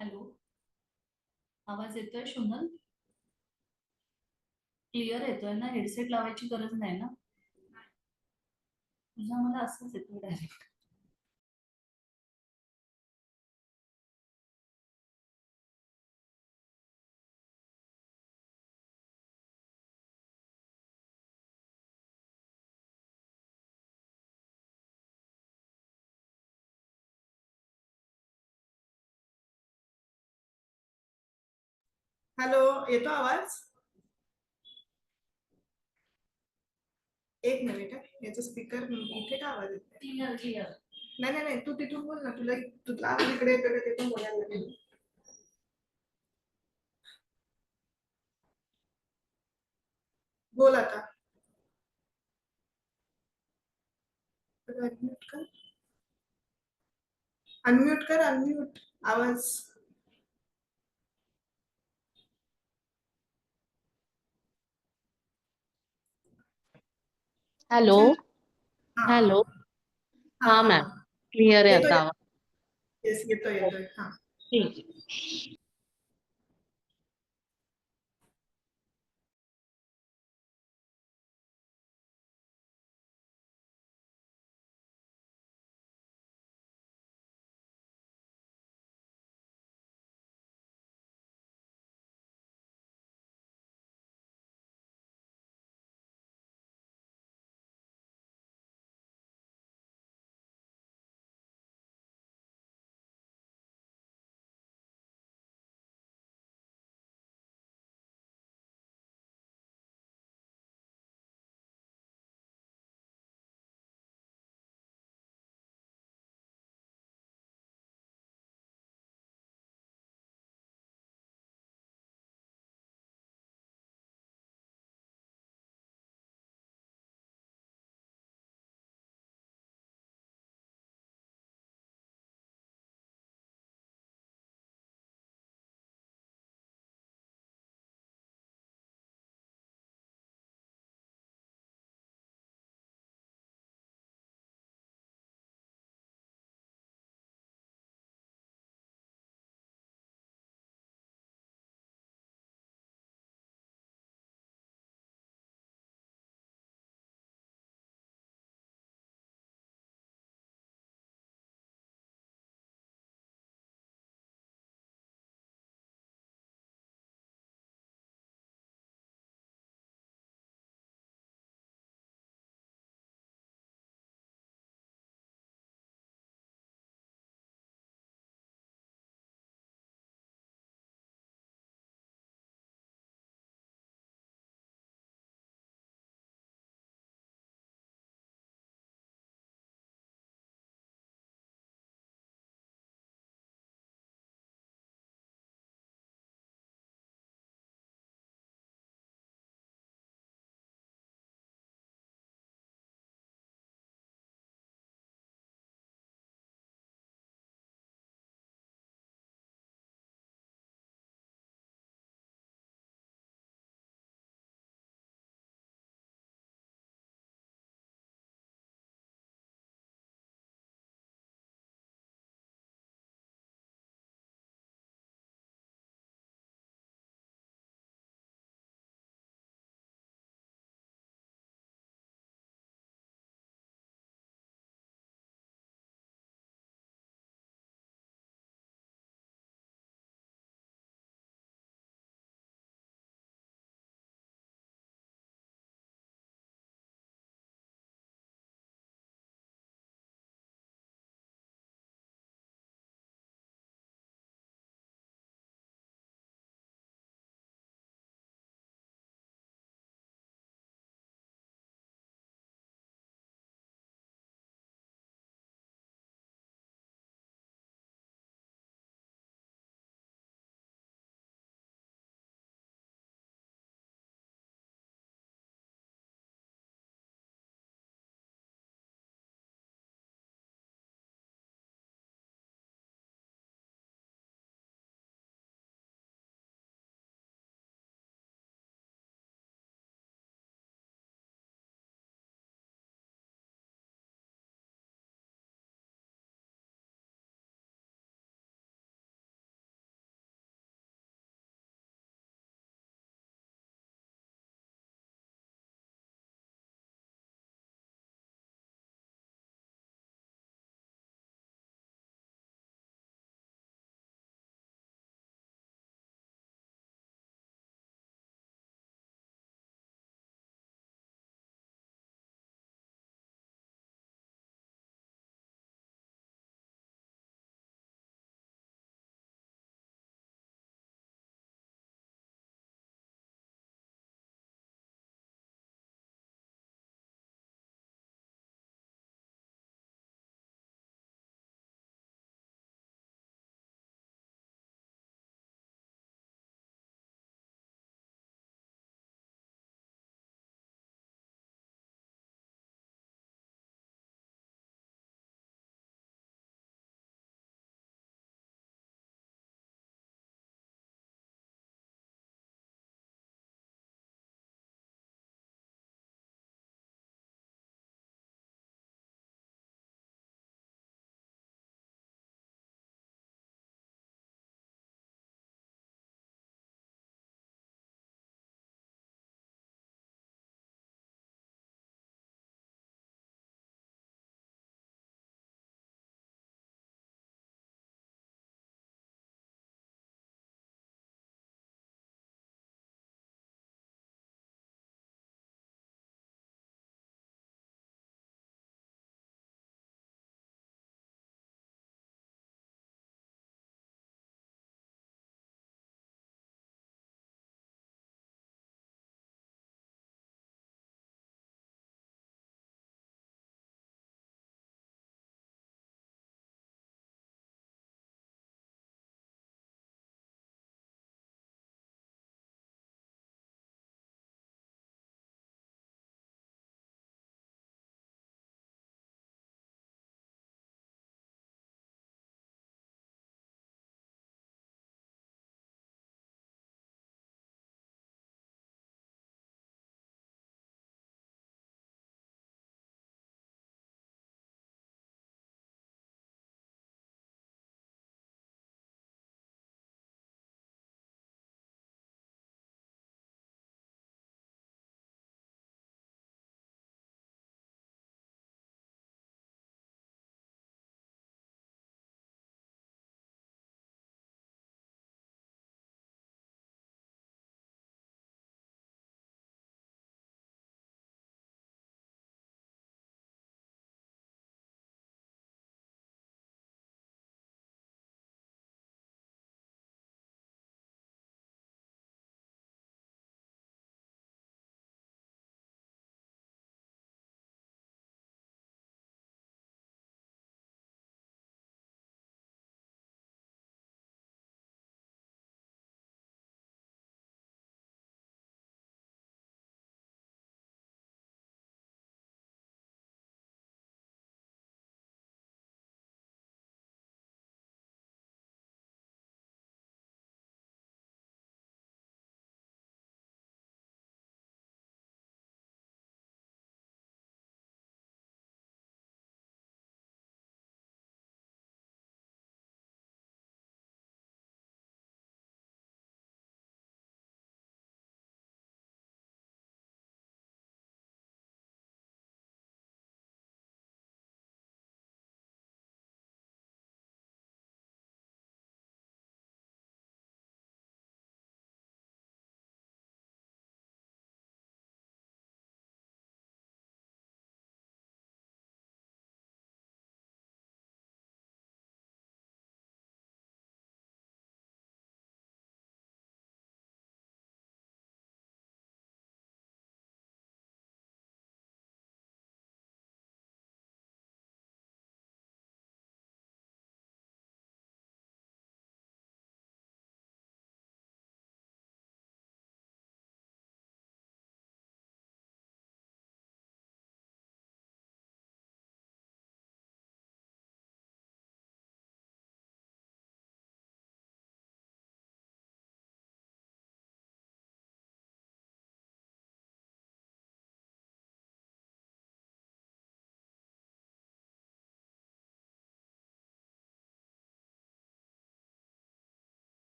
Hello. आवाज येतोय Sonal? Clear येतोय ना? हेडसेट लावायची गरज नाही ना? तुझा मला असंच येतोय डायरेक्ट. हॅलो. येतो आवाज? एक मिनिट याचा स्पीकर इथे का आवाज येत नाही? Clear clear. नाही नाही नाही, तू तिथून बोल ना. तुला आवाज इकडे येतो का ते पण बोलायला लागेल. बोल आता. अनम्यूट कर. अनम्यूट कर. अनम्यूट आवाज. हॅलो. चल. हा हॅलो. हा हाँ हा मॅम, हा. क्लियर आहे येतोय. आता आवाज. येस, येतोय येतोय. हा. ठीक आहे.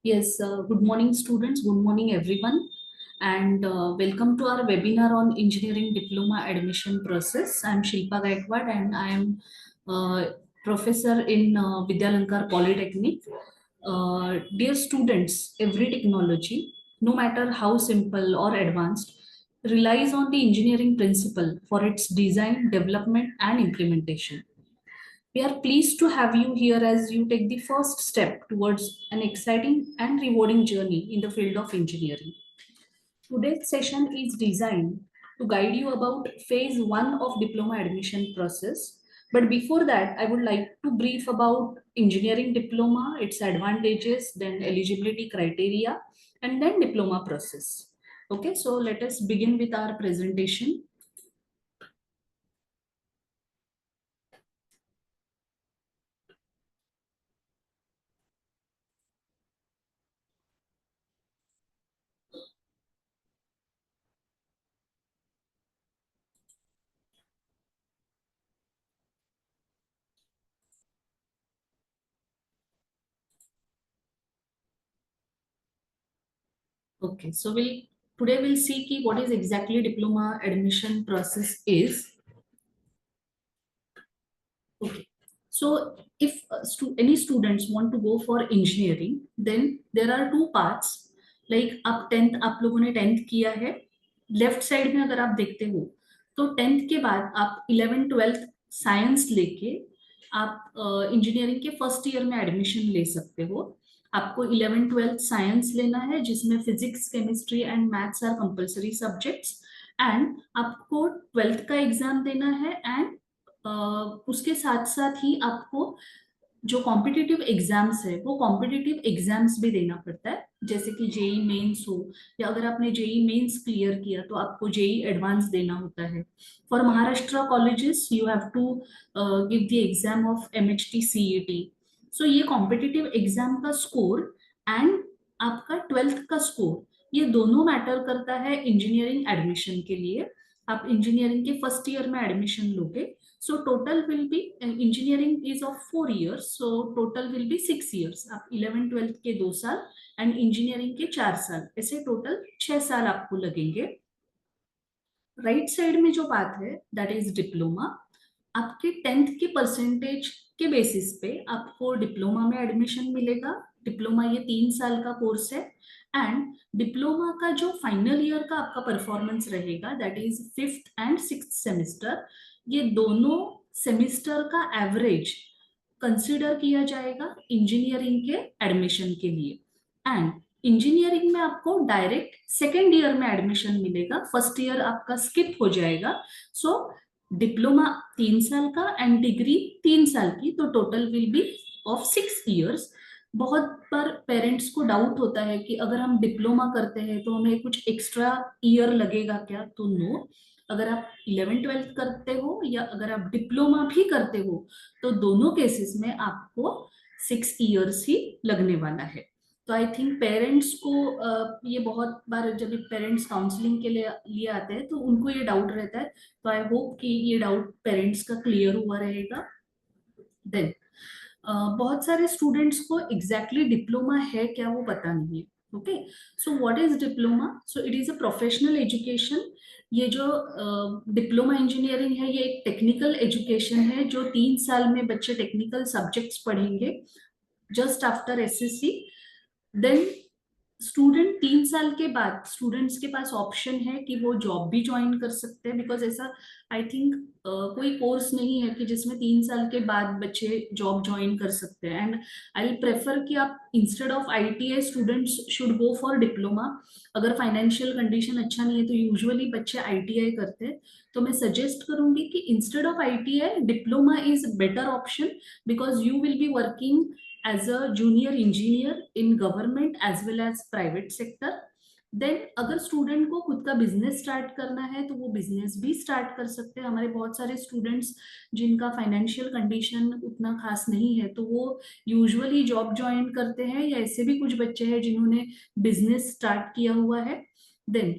Yes, good morning, students. Good morning, everyone. And welcome to our webinar on engineering diploma admission process. I'm Shilpa Gaikwad and I am professor in Vidyalankar Polytechnic. Dear students, every technology, no matter how simple or advanced, relies on the engineering principle for its design, development, and implementation. We are pleased to have you here as you take the first step towards an exciting and rewarding journey in the field of engineering. Today's session is designed to guide you about phase 1 of diploma admission process. But before that, I would like to brief about engineering diploma, its advantages, then eligibility criteria, and then diploma process. Okay, so let us begin with our presentation. Okay, so today we'll see what is exactly diploma admission process is. Okay, so if any students want to go for engineering, then there are two paths. Like आप 10th आप लोगों ने 10th किया है, left side में अगर आप देखते हो तो 10th के बाद आप 11th 12th साइंस लेके आप इंजीनियरिंग के फर्स्ट ईयर में एडमिशन ले सकते हो. आपको 11th 12th साइंस लेना है जिसमें physics chemistry and maths are compulsory subjects, and आपको 12th का एग्जाम देना है, एंड उसके साथ साथ ही आपको जो कॉम्पिटिटिव एग्जाम्स है वो कॉम्पिटिटिव एग्जाम्स भी देना पड़ता है, जैसे कि जेई मेंस हो, या अगर आपने जेई मेंस क्लियर किया तो आपको जेई एडवांस देना होता है. For Maharashtra colleges you have to give the exam of MHT CET. So ये कॉम्पिटिटिव एग्जाम का स्कोर एंड आपका 12th का स्कोर, ये दोनों मैटर करता है इंजीनियरिंग एडमिशन के लिए. आप इंजीनियरिंग के फर्स्ट ईयर में एडमिशन लोगे. So total will be engineering is of 4 years. So total will be 6 years. आप 11 12th के 2 साल एंड इंजीनियरिंग के 4 साल, ऐसे टोटल 6 साल आपको लगेंगे. राइट साइड में जो बात है दैट इज डिप्लोमा. आपके 10th के परसेंटेज के बेसिस पे आपको डिप्लोमा में एडमिशन मिलेगा. डिप्लोमा ये 3 साल का कोर्स है, एंड डिप्लोमा का जो फाइनल ईयर का आपका परफॉर्मेंस रहेगा that is 5th and 6th semester. ये दोनों सेमेस्टर का एवरेज कंसिडर किया जाएगा इंजीनियरिंग के एडमिशन के लिए. एंड इंजीनियरिंग में आपको डायरेक्ट सेकेंड ईयर में एडमिशन मिलेगा, फर्स्ट ईयर आपका स्किप हो जाएगा. सो डिप्लोमा 3 साल का एंड डिग्री 3 साल की, तो total will be of 6 years. बहुत बार पेरेंट्स को डाउट होता है कि अगर हम डिप्लोमा करते हैं तो हमें कुछ एक्स्ट्रा ईयर लगेगा क्या, तो नो. अगर आप 11 12th करते हो या अगर आप डिप्लोमा भी करते हो तो दोनों केसेस में आपको 6 इयर्स ही लगने वाला है. तो आई थिंक पेरेंट्स को ये बहुत बार जब पेरेंट्स काउंसलिंग के लिए आते हैं तो उनको ये डाउट रहता है. तो आई होप कि ये डाउट पेरेंट्स का क्लियर हुआ रहेगा. देन बहुत सारे स्टूडेंट्स को एग्जैक्टली डिप्लोमा है क्या वो पता नहीं है. Okay, so what is diploma? So it is a professional education. ये जो डिप्लोमा इंजीनियरिंग है ये एक टेक्निकल एजुकेशन है जो 3 साल में बच्चे टेक्निकल सब्जेक्ट्स पढ़ेंगे just after SSC. Then student 3 साल के बाद स्टूडेंट्स के पास ऑप्शन है कि वो जॉब भी ज्वाइन कर सकते हैं, बिकॉज ऐसा आई थिंक कोई कोर्स नहीं है कि जिसमें 3 साल के बाद बच्चे जॉब ज्वाइन कर सकते हैं. एंड आई विल प्रेफर कि आप instead of ITI students should go for diploma. अगर फाइनेंशियल कंडीशन अच्छा नहीं है तो यूजुअली बच्चे आईटीआई करते हैं. तो मैं सजेस्ट करूंगी कि instead of ITI diploma is better option, because you will be working as a junior engineer in government as well as private sector. Then अगर स्टूडेंट को खुद का बिजनेस स्टार्ट करना है तो वो बिजनेस भी स्टार्ट कर सकते हैं. हमारे बहुत सारे स्टूडेंट्स जिनका फाइनेंशियल कंडीशन उतना खास नहीं है तो वो यूजुअली जॉब ज्वाइन करते हैं, या ऐसे भी कुछ बच्चे हैं जिन्होंने बिजनेस स्टार्ट किया हुआ है. देन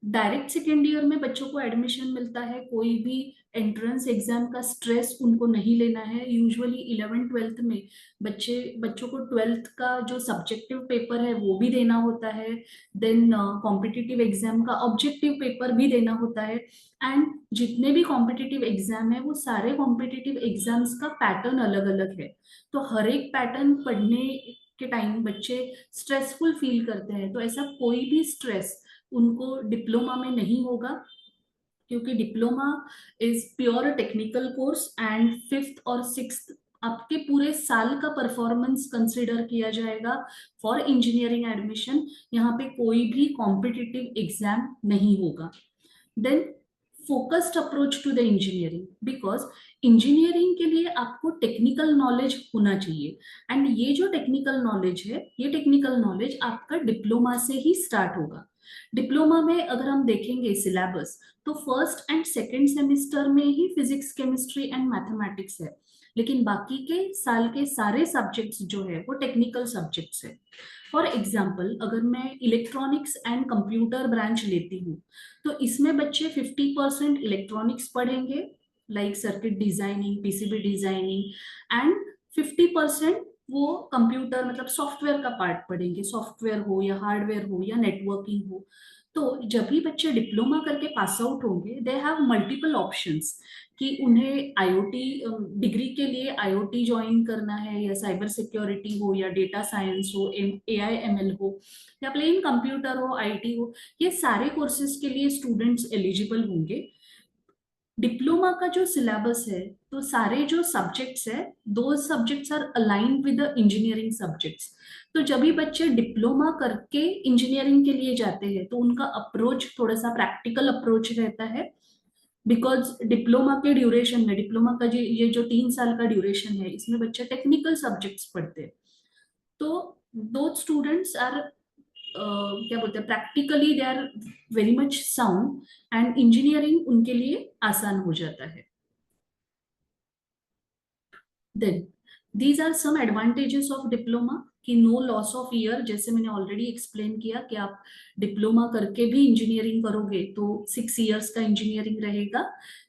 डायरेक्ट सेकेंड ईयर में बच्चों को एडमिशन मिलता है, कोई भी एंट्रेंस एग्जाम का स्ट्रेस उनको नहीं लेना है। यूजुअली 11th 12th में बच्चों को 12th का जो सब्जेक्टिव पेपर है वो भी देना होता है, देन कॉम्पिटिटिव एग्जाम का ऑब्जेक्टिव पेपर भी देना होता है। एंड जितने भी कॉम्पिटिटिव एग्जाम है वो सारे कॉम्पिटिटिव एग्जाम्स का पैटर्न अलग अलग है। तो हर एक पैटर्न पढ़ने के टाइम बच्चे स्ट्रेसफुल फील करते हैं, तो ऐसा कोई भी स्ट्रेस उनको डिप्लोमा में नहीं होगा, क्योंकि diploma is pure technical course and 5th और 6th आपके पूरे साल का परफॉर्मेंस कंसिडर किया जाएगा फॉर इंजीनियरिंग एडमिशन। यहाँ पे कोई भी कॉम्पिटिटिव एग्जाम नहीं होगा। Then focused approach to the engineering, because engineering के लिए आपको टेक्निकल नॉलेज होना चाहिए, एंड ये जो टेक्निकल नॉलेज है ये टेक्निकल नॉलेज आपका डिप्लोमा से ही स्टार्ट होगा। डिप्लोमा में अगर हम देखेंगे सिलेबस, तो फर्स्ट एंड सेकेंड सेमेस्टर में ही फिजिक्स केमिस्ट्री एंड मैथमेटिक्स है, लेकिन बाकी के साल के सारे सब्जेक्ट्स जो है वो टेक्निकल सब्जेक्ट्स है। फॉर एग्जाम्पल अगर मैं इलेक्ट्रॉनिक्स एंड कंप्यूटर ब्रांच लेती हूँ, तो इसमें बच्चे 50% इलेक्ट्रॉनिक्स पढ़ेंगे, like circuit designing, PCB designing, and 50% वो कंप्यूटर मतलब सॉफ्टवेयर का पार्ट पढ़ेंगे, सॉफ्टवेयर हो या हार्डवेयर हो या नेटवर्किंग हो। तो जब भी बच्चे डिप्लोमा करके पास आउट होंगे, दे हैव मल्टीपल ऑप्शंस कि उन्हें आईओटी डिग्री के लिए आईओटी ज्वाइन करना है, या साइबर सिक्योरिटी हो, या डेटा साइंस हो, एआई एमएल हो, या प्लेन कंप्यूटर हो, आईटी हो। ये सारे कोर्सेज के लिए स्टूडेंट्स एलिजिबल होंगे। डिप्लोमा का जो सिलेबस है, तो सारे जो सब्जेक्ट्स है, दो subjects are aligned with the engineering subjects. तो जब भी बच्चे डिप्लोमा करके इंजीनियरिंग के लिए जाते हैं, तो उनका अप्रोच थोड़ा सा प्रैक्टिकल अप्रोच रहता है, बिकॉज डिप्लोमा के ड्यूरेशन में, डिप्लोमा का ये जो 3 साल का ड्यूरेशन है, इसमें बच्चे टेक्निकल सब्जेक्ट्स पढ़ते हैं। तो दो स्टूडेंट्स आर क्या बोलते हैं, practically they are very much sound, and engineering उनके लिए आसान हो जाता है। Then these are some advantages of diploma, कि नो लॉस ऑफ ईयर, जैसे मैंने ऑलरेडी एक्सप्लेन किया कि आप डिप्लोमा करके भी इंजीनियरिंग करोगे तो 6 इयर्स का इंजीनियरिंग रहेगा।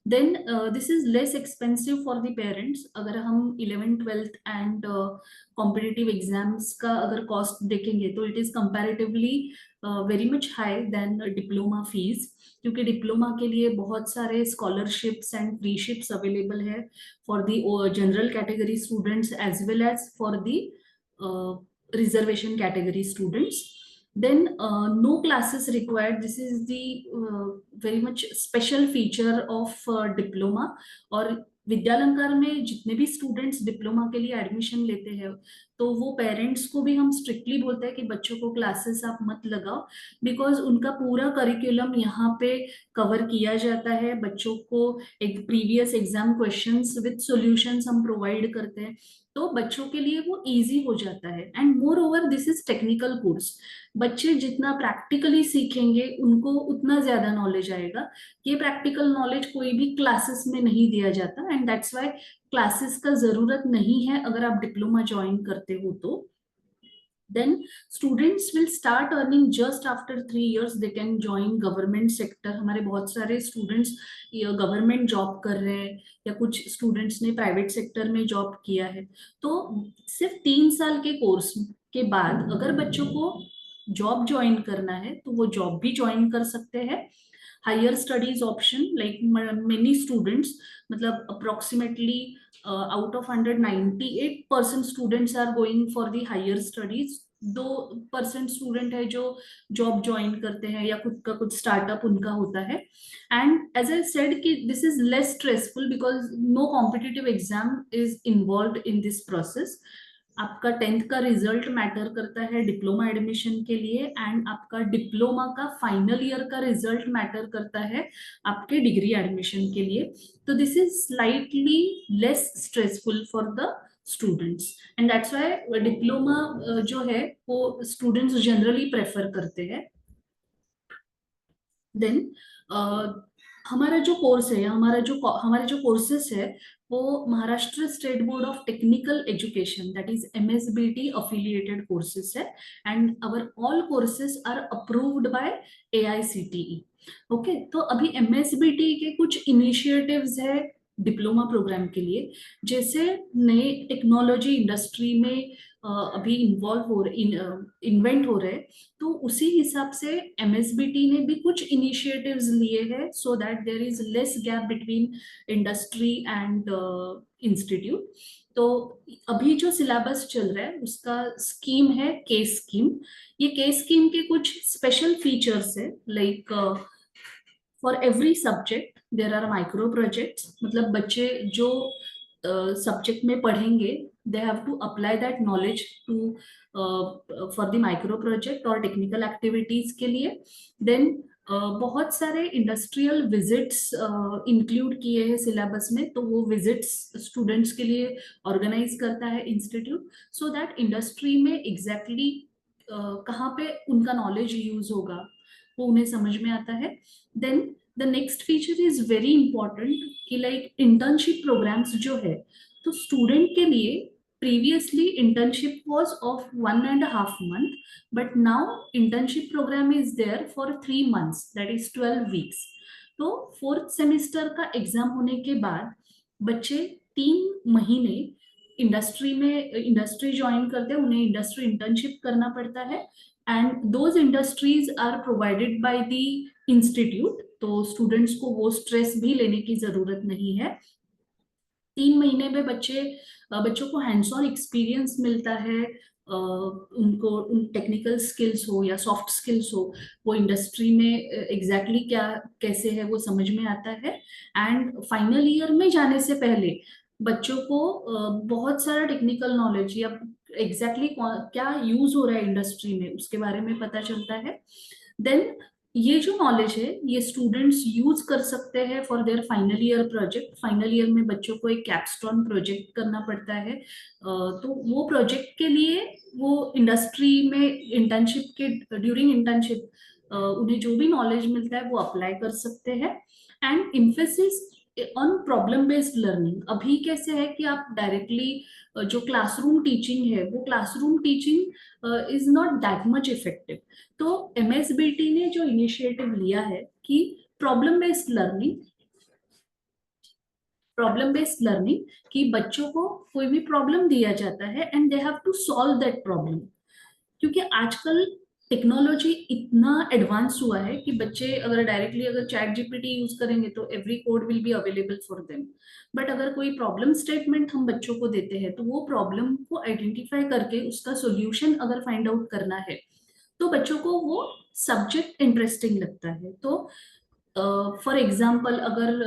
Then this is less expensive for the parents. अगर हम 11th 12th and competitive exams का अगर कॉस्ट देखेंगे, तो it is comparatively very much high than diploma fees, क्योंकि डिप्लोमा के लिए बहुत सारे स्कॉलरशिप्स एंड फ्रीशिप्स अवेलेबल है for the general category students as well as for the reservation category students. Then no classes required. This is the very much special feature of diploma. और विद्यालंकार में जितने भी students diploma के लिए admission लेते हैं, तो वो पेरेंट्स को भी हम स्ट्रिक्टली बोलते हैं कि बच्चों को क्लासेस आप मत लगाओ, बिकॉज उनका पूरा करिकुलम यहाँ पे कवर किया जाता है। बच्चों को एक previous exam questions with solutions हम प्रोवाइड करते हैं, तो बच्चों के लिए वो इजी हो जाता है। And more over this is technical course, बच्चे जितना प्रैक्टिकली सीखेंगे उनको उतना ज्यादा नॉलेज आएगा। ये प्रैक्टिकल नॉलेज कोई भी क्लासेस में नहीं दिया जाता, एंड दैट्स वाई क्लासेस का जरूरत नहीं है अगर आप डिप्लोमा ज्वाइन करते हो तो। then students will start earning just after 3 years. They can join government sector. हमारे बहुत सारे students गवर्नमेंट जॉब कर रहे हैं, या कुछ स्टूडेंट्स ने प्राइवेट सेक्टर में जॉब किया है। तो सिर्फ 3 साल के कोर्स के बाद अगर बच्चों को जॉब ज्वाइन करना है, तो वो जॉब भी ज्वाइन कर सकते हैं। Higher studies option, like many students, मतलब approximately out of 100 98% students are going for the higher studies. 2% student है जो जॉब ज्वाइन करते हैं या खुद का कुछ स्टार्टअप उनका होता है। एंड एज आई सेड कि this is less stressful because no competitive exam is involve in this process. आपका 10th का रिजल्ट मैटर करता है डिप्लोमा एडमिशन के लिए, एंड आपका डिप्लोमा का फाइनल ईयर का रिजल्ट मैटर करता है आपके डिग्री एडमिशन के लिए। तो this is slightly less stressful for the students, and that's why diploma जो है वो स्टूडेंट्स जनरली प्रेफर करते हैं। देन हमारा जो कोर्स है, या हमारे जो कोर्सेस है, वो Maharashtra state board of technical education, that is MSBT affiliated courses है, and our all courses are approved by AICTE। Okay, तो अभी MSBT के कुछ इनिशिएटिव्स है डिप्लोमा प्रोग्राम के लिए, जैसे नए टेक्नोलॉजी इंडस्ट्री में अभी इन्वॉल्व हो रहे, इन्वेंट हो रहे, तो उसी हिसाब से MSBT ने भी कुछ इनिशिएटिव्स लिए हैं, so that there is less gap between industry and institute. तो अभी जो सिलेबस चल रहा है उसका स्कीम है केस स्कीम। ये केस स्कीम के कुछ स्पेशल फीचर्स है, like for every subject there are micro projects, मतलब बच्चे जो सब्जेक्ट में पढ़ेंगे they have to apply that knowledge to for the micro project और टेक्निकल एक्टिविटीज के लिए। देन बहुत सारे इंडस्ट्रियल विजिट्स इंक्लूड किए हैं सिलेबस में, तो वो विजिट्स स्टूडेंट्स के लिए ऑर्गेनाइज करता है इंस्टीट्यूट, सो दैट इंडस्ट्री में एग्जैक्टली कहाँ पे उनका नॉलेज यूज होगा वो उन्हें समझ में आता है। Then the next feature is very important कि लाइक इंटर्नशिप प्रोग्राम्स जो है, तो स्टूडेंट के लिए previously internship was of 1.5 month, but now internship program is there for 3 months, that is 12 weeks। तो फोर्थ सेमेस्टर का एग्जाम होने के बाद बच्चे 3 महीने इंडस्ट्री में इंडस्ट्री ज्वाइन करते हैं, उन्हें इंडस्ट्री इंटर्नशिप करना पड़ता है, and those industries are provided by the institute, तो स्टूडेंट्स को वो स्ट्रेस भी लेने की जरूरत नहीं है। 3 महीने में बच्चों को हैंड्स ऑन एक्सपीरियंस मिलता है, उनको उन टेक्निकल स्किल्स हो या सॉफ्ट स्किल्स हो, वो इंडस्ट्री में एग्जैक्टली क्या कैसे है वो समझ में आता है। एंड फाइनल ईयर में जाने से पहले बच्चों को बहुत सारा टेक्निकल नॉलेज या एग्जैक्टली क्या यूज हो रहा है इंडस्ट्री में उसके बारे में पता चलता है। देन ये जो नॉलेज है ये स्टूडेंट्स यूज कर सकते हैं for their final year project. Final year में बच्चों को एक कैपस्टोन प्रोजेक्ट करना पड़ता है, तो वो प्रोजेक्ट के लिए वो इंडस्ट्री में इंटर्नशिप के ड्यूरिंग इंटर्नशिप उन्हें जो भी नॉलेज मिलता है वो अप्लाई कर सकते हैं। And emphasis on problem based learning. अभी कैसे है कि आप डायरेक्टली जो क्लासरूम टीचिंग है वो classroom teaching is not that much effective, तो MSBT ने जो इनिशिएटिव लिया है कि प्रॉब्लम बेस्ड लर्निंग कि बच्चों को कोई भी प्रॉब्लम दिया जाता है and they have to solve that problem. क्योंकि आजकल टेक्नोलॉजी इतना एडवांस हुआ है कि बच्चे अगर डायरेक्टली अगर चैट जीपीटी यूज करेंगे तो every code will be available for them, but अगर कोई प्रॉब्लम स्टेटमेंट हम बच्चों को देते हैं तो वो प्रॉब्लम को आइडेंटिफाई करके उसका सोल्यूशन अगर फाइंड आउट करना है तो बच्चों को वो सब्जेक्ट इंटरेस्टिंग लगता है। तो फॉर एग्जाम्पल अगर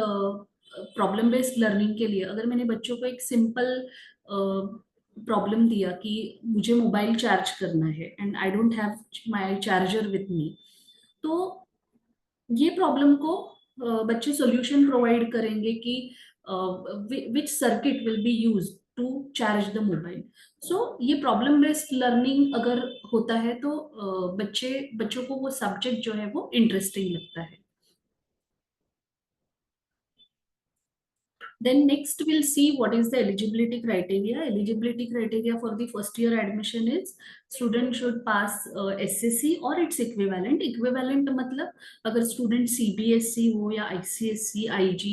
प्रॉब्लम बेस्ड लर्निंग के लिए अगर मैंने बच्चों को एक सिंपल प्रॉब्लम दिया कि मुझे मोबाइल चार्ज करना है and I don't have my charger with me, तो ये प्रॉब्लम को बच्चे सॉल्यूशन प्रोवाइड करेंगे कि which circuit will be used to charge the mobile. So ये प्रॉब्लम बेस्ड लर्निंग अगर होता है तो बच्चों को वो सब्जेक्ट जो है वो इंटरेस्टिंग लगता है। Then next we'll see what is the eligibility criteria. Eligibility criteria for the first year admission is student should pass SSC or its equivalent। Equivalent मतलब अगर student CBSE हो या ICSE, IG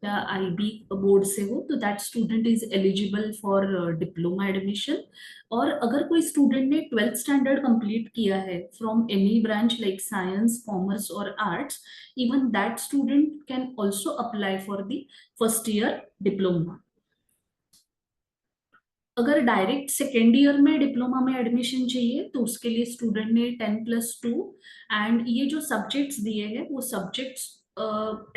या IB बोर्ड से हो तो that student is eligible for diploma admission। और अगर कोई स्टूडेंट ने 12th स्टैंडर्ड कंप्लीट किया है from any branch like science, commerce और arts, even that student can also apply for the first year diploma. अगर डायरेक्ट सेकेंड ईयर में diploma में एडमिशन चाहिए तो उसके लिए स्टूडेंट ने 10+2 एंड ये जो सब्जेक्ट्स दिए हैं वो सब्जेक्ट्स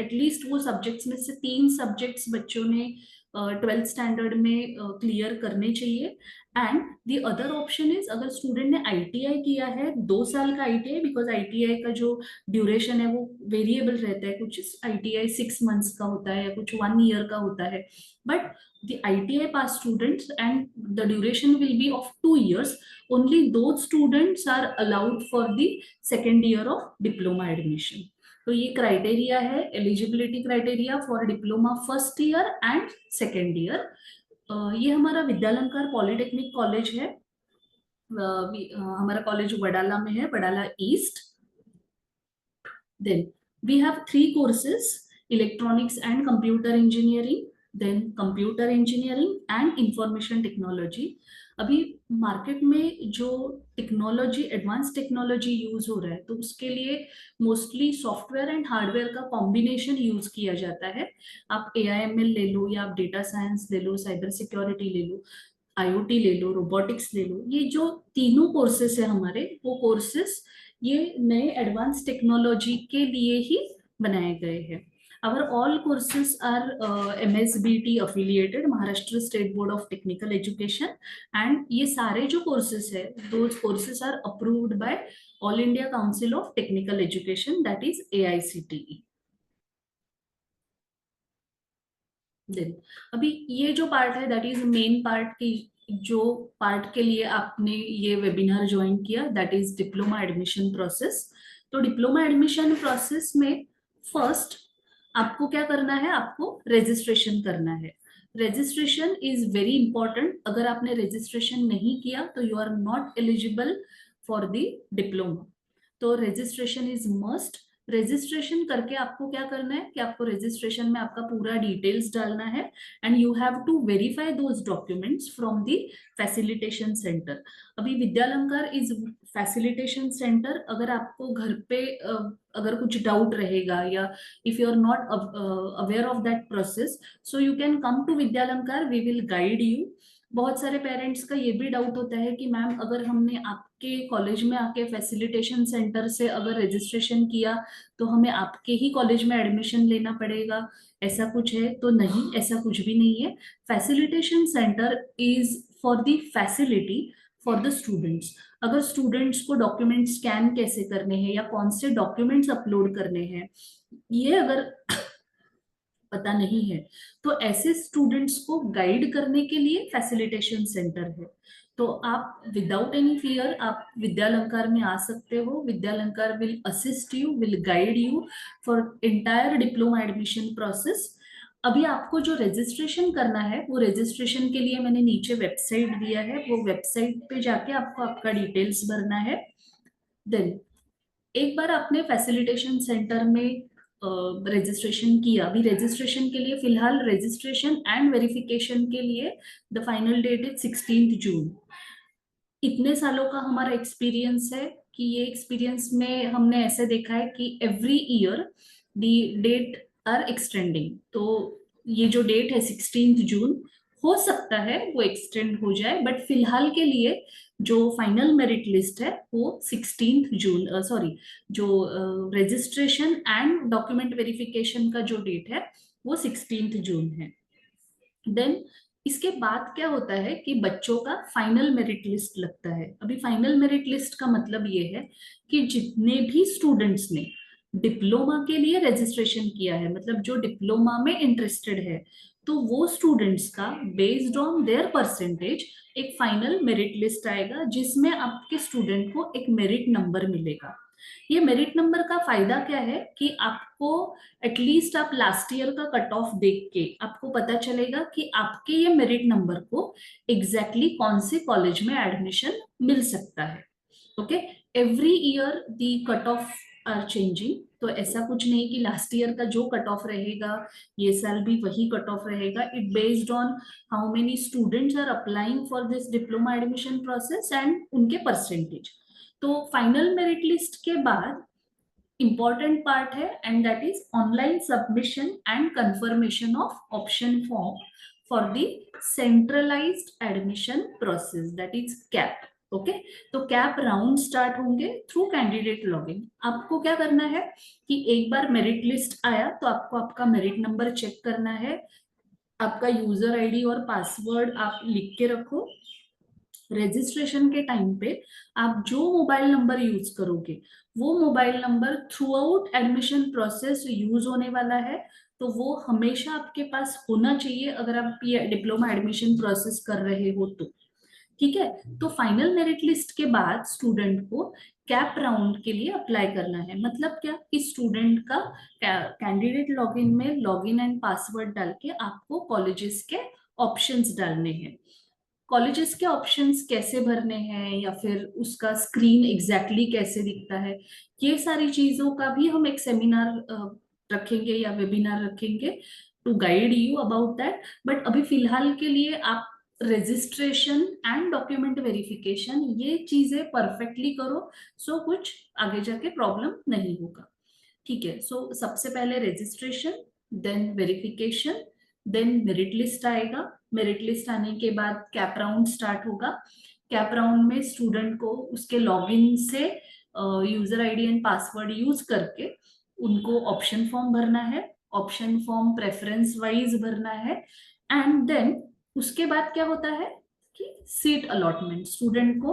एटलीस्ट वो सब्जेक्ट्स में से 3 सब्जेक्ट्स बच्चों ने 12th स्टैंडर्ड में क्लियर करने चाहिए। And the other option is अगर स्टूडेंट ने ITI किया है 2 साल का ITI, बिकॉज ITI का जो ड्यूरेशन है वो वेरिएबल रहता है, कुछ ITI 6 मंथ्स का होता है या कुछ 1 ईयर का होता है, but the ITI pass students and the duration will be of 2 years, only those students are allowed for the second year of diploma admission। तो ये क्राइटेरिया है, eligibility criteria for diploma first year and second year. ये हमारा विद्यालंकार polytechnic college है। हमारा college Wadala में है, Wadala east. Then we have three courses: electronics and computer engineering, then computer engineering and information technology. अभी मार्केट में जो टेक्नोलॉजी, एडवांस टेक्नोलॉजी यूज हो रहा है, तो उसके लिए मोस्टली सॉफ्टवेयर एंड हार्डवेयर का कॉम्बिनेशन यूज किया जाता है। आप AIML ले लो, या आप डेटा साइंस ले लो, साइबर सिक्योरिटी ले लो, IoT ले लो, रोबोटिक्स ले लो। ये जो तीनों कोर्सेस है हमारे, वो कोर्सेस ये नए एडवांस टेक्नोलॉजी के लिए ही बनाए गए हैं। Our all courses are MSBT affiliated, Maharashtra state board of technical education, and ये सारे जो कोर्सेस है, those courses are approved by all India council of technical education, that is AICTE। Then अभी ये जो पार्ट है, दैट इज मेन पार्ट की, जो पार्ट के लिए आपने ये वेबिनार ज्वाइन किया, that is diploma admission process. तो डिप्लोमा एडमिशन प्रोसेस में फर्स्ट आपको क्या करना है, आपको रजिस्ट्रेशन करना है। Registration is very important. अगर आपने रजिस्ट्रेशन नहीं किया तो you are not eligible for the diploma. तो रजिस्ट्रेशन इज मस्ट। रजिस्ट्रेशन करके आपको क्या करना है कि आपको रजिस्ट्रेशन में आपका पूरा डिटेल्स डालना है, and you have to verify those documents from the facilitation centre. अभी विद्यालंकार इज फैसिलिटेशन सेंटर। अगर आपको घर पे अगर कुछ डाउट रहेगा, या if you are not aware of that process, so you can come to Vidyalankar, we will guide you. बहुत सारे पेरेंट्स का ये भी डाउट होता है कि मैम, अगर हमने आपके कॉलेज में आके फैसिलिटेशन सेंटर से अगर रजिस्ट्रेशन किया तो हमें आपके ही कॉलेज में एडमिशन लेना पड़ेगा, ऐसा कुछ है? तो नहीं, ऐसा कुछ भी नहीं है। Facilitation centre is for the facility for the students. अगर स्टूडेंट्स को डॉक्यूमेंट स्कैन कैसे करने हैं, या कौन से डॉक्यूमेंट्स अपलोड करने हैं, ये अगर पता नहीं है, तो ऐसे स्टूडेंट्स को गाइड करने के लिए फैसिलिटेशन सेंटर है। तो आप विदाउट एनी फियर आप विद्यालंकार में आ सकते हो। Vidyalankar will assist you, will guide you for entire diploma admission process. अभी आपको जो रजिस्ट्रेशन करना है, वो रजिस्ट्रेशन के लिए मैंने नीचे वेबसाइट दिया है, वो वेबसाइट पे जाके आपको आपका डिटेल्स भरना है। देन एक बार आपने फैसिलिटेशन सेंटर में रजिस्ट्रेशन किया, अभी रजिस्ट्रेशन के लिए फिलहाल रजिस्ट्रेशन एंड वेरिफिकेशन के लिए द फाइनल डेट इज 16 जून। इतने सालों का हमारा एक्सपीरियंस है कि ये एक्सपीरियंस में हमने ऐसे देखा है कि every year the date are extending. तो ये जो डेट है 16 जून, हो सकता है वो एक्सटेंड हो जाए, बट फिलहाल के लिए जो फाइनल मेरिट लिस्ट है वो 16 जून, सॉरी, जो रजिस्ट्रेशन एंड डॉक्यूमेंट वेरिफिकेशन का जो डेट है वो 16 जून है। देन इसके बाद क्या होता है कि बच्चों का फाइनल मेरिट लिस्ट लगता है। अभी फाइनल मेरिट लिस्ट का मतलब ये है कि जितने भी स्टूडेंट्स ने डिप्लोमा के लिए रजिस्ट्रेशन किया है, मतलब जो डिप्लोमा में इंटरेस्टेड है, तो वो स्टूडेंट्स का बेस्ड ऑन देयर परसेंटेज एक फाइनल मेरिट लिस्ट आएगा, जिसमें आपके स्टूडेंट को एक मेरिट नंबर मिलेगा। ये मेरिट नंबर का फायदा क्या है कि आपको एटलीस्ट आप लास्ट ईयर का कट ऑफ देख के आपको पता चलेगा कि आपके ये मेरिट नंबर को एग्जैक्टली कौन से कॉलेज में एडमिशन मिल सकता है। Okay, every year the cut off are changing. तो ऐसा कुछ नहीं कि लास्ट ईयर का जो कट ऑफ रहेगा ये साल भी वही कट ऑफ रहेगा। It based on how many students are applying for this diploma admission process and उनके परसेंटेज। तो फाइनल मेरिट लिस्ट के बाद इंपॉर्टेंट पार्ट है, and that is online submission and confirmation of option form for the centralised admission process, that is CAP. Okay, तो CAP round start होंगे through candidate login. आपको क्या करना है कि एक बार मेरिट लिस्ट आया तो आपको आपका मेरिट नंबर चेक करना है। आपका यूजर आईडी और पासवर्ड आप लिख के रखो। रजिस्ट्रेशन के टाइम पे आप जो मोबाइल नंबर यूज करोगे, वो mobile number through out admission process use होने वाला है, तो वो हमेशा आपके पास होना चाहिए अगर आप ये डिप्लोमा एडमिशन प्रोसेस कर रहे हो तो। ठीक है। तो फाइनल मेरिट लिस्ट के बाद स्टूडेंट को कैप राउंड के लिए अप्लाई करना है। मतलब क्या कि स्टूडेंट का कैंडिडेट लॉगिन में लॉगिन एंड पासवर्ड डाल के आपको कॉलेजेस के ऑप्शंस डालने हैं। कॉलेजेस के ऑप्शंस कैसे भरने हैं या फिर उसका स्क्रीन एग्जैक्टली कैसे दिखता है, ये सारी चीजों का भी हम एक सेमिनार रखेंगे या वेबिनार रखेंगे to guide you about that. But अभी फिलहाल के लिए आप रजिस्ट्रेशन एंड डॉक्यूमेंट वेरिफिकेशन ये चीजें परफेक्टली करो, सो कुछ आगे जाके प्रॉब्लम नहीं होगा। ठीक है। सो सबसे पहले registration, then verification, then merit list आएगा। मेरिट लिस्ट आने के बाद कैप राउंड स्टार्ट होगा। कैप राउंड में स्टूडेंट को उसके लॉगिन से user ID and password use करके उनको ऑप्शन फॉर्म भरना है। ऑप्शन फॉर्म प्रेफरेंस वाइज भरना है। एंड देन उसके बाद क्या होता है कि सीट अलॉटमेंट। स्टूडेंट को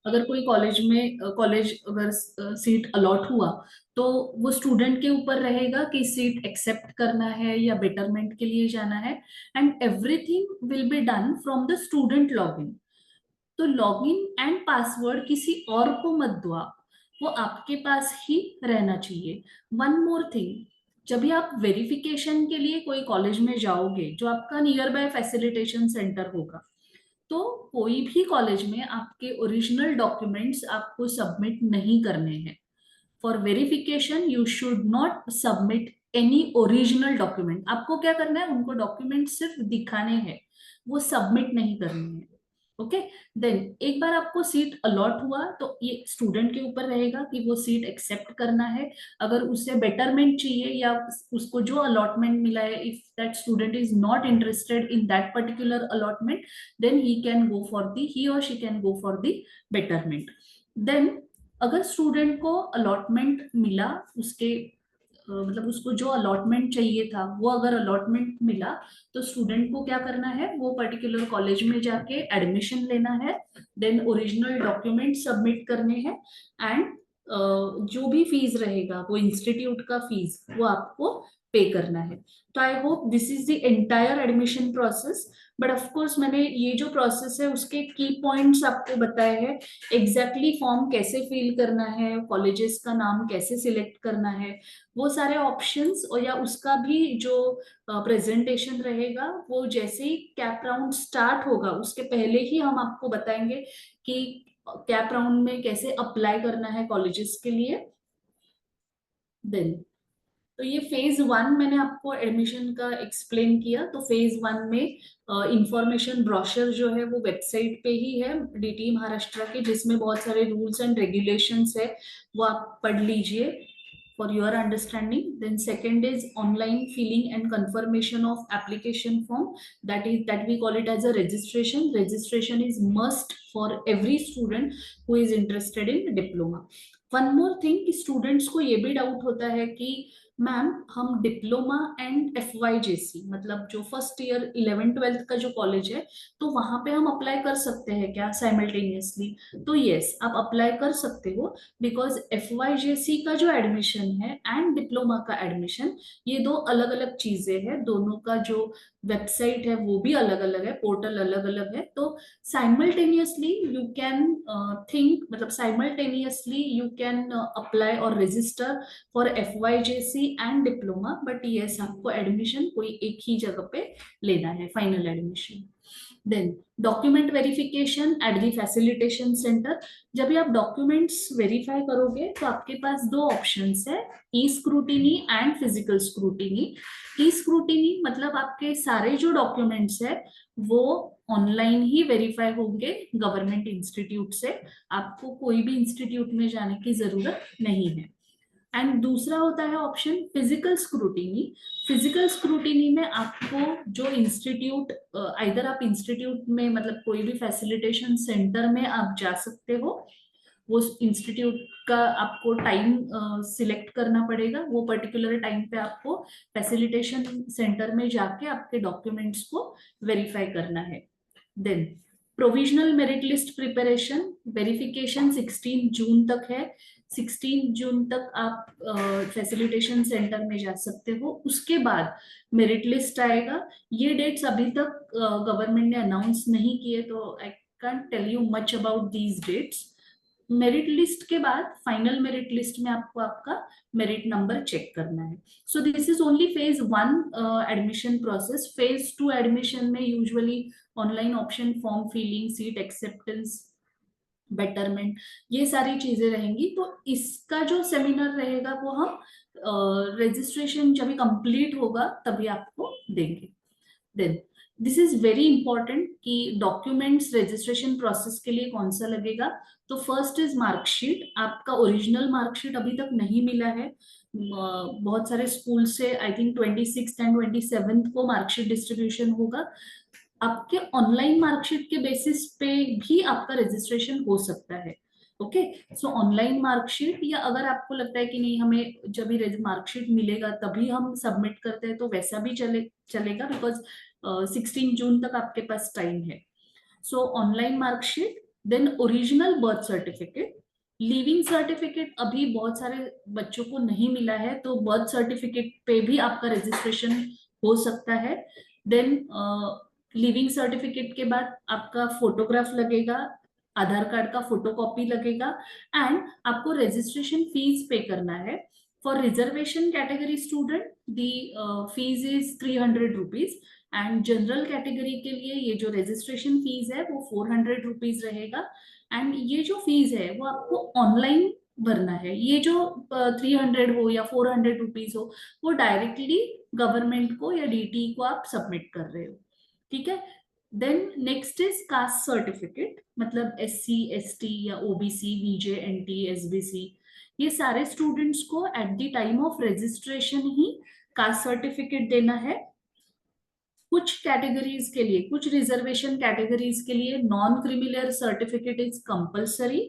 अगर कोई कॉलेज अगर सीट अलॉट हुआ तो वो स्टूडेंट के ऊपर रहेगा कि सीट एक्सेप्ट करना है या बेटरमेंट के लिए जाना है। And everything will be done from the student login. तो लॉगिन एंड पासवर्ड किसी और को मत दो आप, वो आपके पास ही रहना चाहिए। वन मोर थिंग, जब भी आप वेरिफिकेशन के लिए कोई कॉलेज में जाओगे जो आपका नियर बाय फैसिलिटेशन सेंटर होगा, तो कोई भी कॉलेज में आपके ओरिजिनल डॉक्यूमेंट्स आपको सबमिट नहीं करने हैं। For verification you should not submit any original document. आपको क्या करना है, उनको डॉक्यूमेंट सिर्फ दिखाने हैं, वो सबमिट नहीं करने हैं। ओके। देन एक बार आपको सीट अलॉट हुआ तो ये स्टूडेंट के ऊपर रहेगा कि वो सीट एक्सेप्ट करना है। अगर उसे बेटरमेंट चाहिए या उसको जो अलॉटमेंट मिला है, if that student is not interested in that particular allotment, then he और she can go for the betterment. Then अगर स्टूडेंट को अलॉटमेंट मिला, उसके मतलब उसको जो अलॉटमेंट चाहिए था वो अगर अलॉटमेंट मिला, तो स्टूडेंट को क्या करना है, वो पर्टिकुलर कॉलेज में जाके एडमिशन लेना है। देन ओरिजिनल डॉक्यूमेंट सबमिट करने हैं। एंड जो भी फीस रहेगा, वो इंस्टीट्यूट का फीस, वो आपको पे करना है। तो I hope this is the entire admission process. But of course मैंने ये जो प्रोसेस है उसके की पॉइंट्स आपको बताए हैं। एग्जैक्टली फॉर्म कैसे फिल करना है, कॉलेजेस का नाम कैसे सिलेक्ट करना है, वो सारे ऑप्शंस और या उसका भी जो प्रेजेंटेशन रहेगा, वो जैसे ही कैप राउंड स्टार्ट होगा उसके पहले ही हम आपको बताएंगे कि कैप राउंड में कैसे अप्लाई करना है कॉलेजेस के लिए। देन तो ये फेज 1 मैंने आपको एडमिशन का एक्सप्लेन किया। तो फेज 1 में इंफॉर्मेशन ब्रोशर जो है वो वेबसाइट पे ही है डीटी महाराष्ट्र के, जिसमें बहुत सारे रूल्स एंड रेगुलेशंस है, वो आप पढ़ लीजिए for your understanding. Then second is online filling and confirmation of application form, that we call it as a registration. Registration is must for every student who is interested in diploma. One more thing कि students को ये भी doubt होता है कि ma'am हम diploma and FYJC मतलब जो फर्स्ट ईयर 11th-12th का जो कॉलेज है, तो वहां पे हम अप्लाई कर सकते हैं क्या साइमल्टेनियसली? तो यस, आप अप्लाई कर सकते हो, बिकॉज FYJC का जो एडमिशन है एंड डिप्लोमा का एडमिशन, ये दो अलग अलग चीजें हैं। दोनों का जो वेबसाइट है वो भी अलग अलग है, पोर्टल अलग अलग है। तो साइमल्टेनियसली यू कैन थिंक, मतलब साइमल्टेनियसली यू कैन अप्लाई और register for FYJC and diploma. But yes, आपको एडमिशन कोई एक ही जगह पे लेना है, final admission. Then document verification at the facilitation centre. जब भी आप डॉक्यूमेंट्स वेरीफाई करोगे तो आपके पास दो ऑप्शंस है, e scrutiny and physical scrutiny. E scrutiny मतलब आपके सारे जो डॉक्यूमेंट्स है वो ऑनलाइन ही वेरीफाई होंगे गवर्नमेंट इंस्टीट्यूट से, आपको कोई भी इंस्टीट्यूट में जाने की जरूरत नहीं है। एंड दूसरा होता है option physical scrutiny. Physical scrutiny में आपको जो इंस्टीट्यूट, आइदर आप इंस्टीट्यूट में मतलब कोई भी फैसिलिटेशन सेंटर में आप जा सकते हो, वो इंस्टीट्यूट का आपको टाइम सिलेक्ट करना पड़ेगा, वो पर्टिकुलर टाइम पे आपको फैसिलिटेशन सेंटर में जाके आपके डॉक्यूमेंट्स को वेरीफाई करना है। Then provisional merit list preparation, verification 16 जून तक है। 16 जून तक आप फैसिलिटेशन सेंटर में जा सकते हो। उसके बाद मेरिट लिस्ट आएगा। ये डेट्स अभी तक गवर्नमेंट ने अनाउंस नहीं किए, तो I can't tell you much about these dates. Merit list के बाद फाइनल मेरिट लिस्ट में आपको आपका मेरिट नंबर चेक करना है। So this is only phase 1 admission process. Phase 2 admission में usually online option form filling, seat acceptance, betterment, ये सारी चीजें रहेंगी। तो इसका जो सेमिनार रहेगा वो हम रजिस्ट्रेशन जब कंप्लीट होगा तभी आपको देंगे। Then this is very important कि डॉक्यूमेंट्स रजिस्ट्रेशन प्रोसेस के लिए कौन सा लगेगा। तो फर्स्ट इज मार्कशीट। आपका ओरिजिनल मार्कशीट अभी तक नहीं मिला है। बहुत सारे स्कूल से आई थिंक 26 एंड 27 को मार्कशीट डिस्ट्रीब्यूशन होगा। आपके ऑनलाइन मार्कशीट के बेसिस पे भी आपका रजिस्ट्रेशन हो सकता है। ओके, सो ऑनलाइन मार्कशीट, या अगर आपको लगता है कि नहीं हमें जब भी मार्कशीट मिलेगा तभी हम सबमिट करते हैं तो वैसा भी चलेगा, बिकॉज 16 जून तक आपके पास टाइम है। So online marksheet, then original birth certificate, living certificate अभी बहुत सारे बच्चों को नहीं मिला है, तो बर्थ सर्टिफिकेट पे भी आपका रजिस्ट्रेशन हो सकता है। देन लिविंग सर्टिफिकेट के बाद आपका फोटोग्राफ लगेगा, आधार कार्ड का फोटोकॉपी लगेगा, एंड आपको रजिस्ट्रेशन फीस पे करना है। For reservation category student the fees is 300 rupees, and general category के लिए ये जो रजिस्ट्रेशन फीस है वो 400 रुपीज रहेगा। एंड ये जो फीस है वो आपको ऑनलाइन भरना है। ये जो 300 हो या 400 रुपीज हो, वो डायरेक्टली गवर्नमेंट को या डीटी को आप सबमिट कर रहे हो। ठीक है। Then next is caste certificate, मतलब SC ST या OBC VJ NT SBC, ये सारे स्टूडेंट्स को eight the time of registration he caste certificate देना है। कुछ कैटेगरीज के लिए, कुछ रिजर्वेशन कैटेगरीज के लिए non creamy layer certificate is compulsory.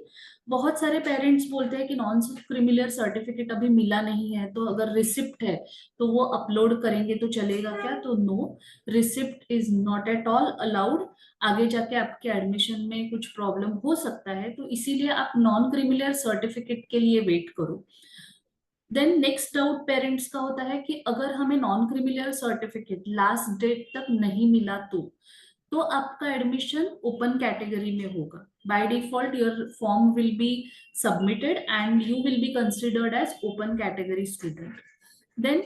बहुत सारे पेरेंट्स बोलते हैं कि नॉन क्रिमिलियर सर्टिफिकेट अभी मिला नहीं है, तो अगर रिसिप्ट है तो वो अपलोड करेंगे तो चलेगा क्या? तो no, receipt is not at all allowed. आगे जाके आपके एडमिशन में कुछ प्रॉब्लम हो सकता है, तो इसीलिए आप नॉन क्रिमिलियर सर्टिफिकेट के लिए वेट करो। देन नेक्स्ट डाउट पेरेंट्स का होता है कि अगर हमें non creamy layer certificate last date तक नहीं मिला तो आपका एडमिशन ओपन कैटेगरी में होगा। By default your form will be submitted and you will be considered as open category student. Then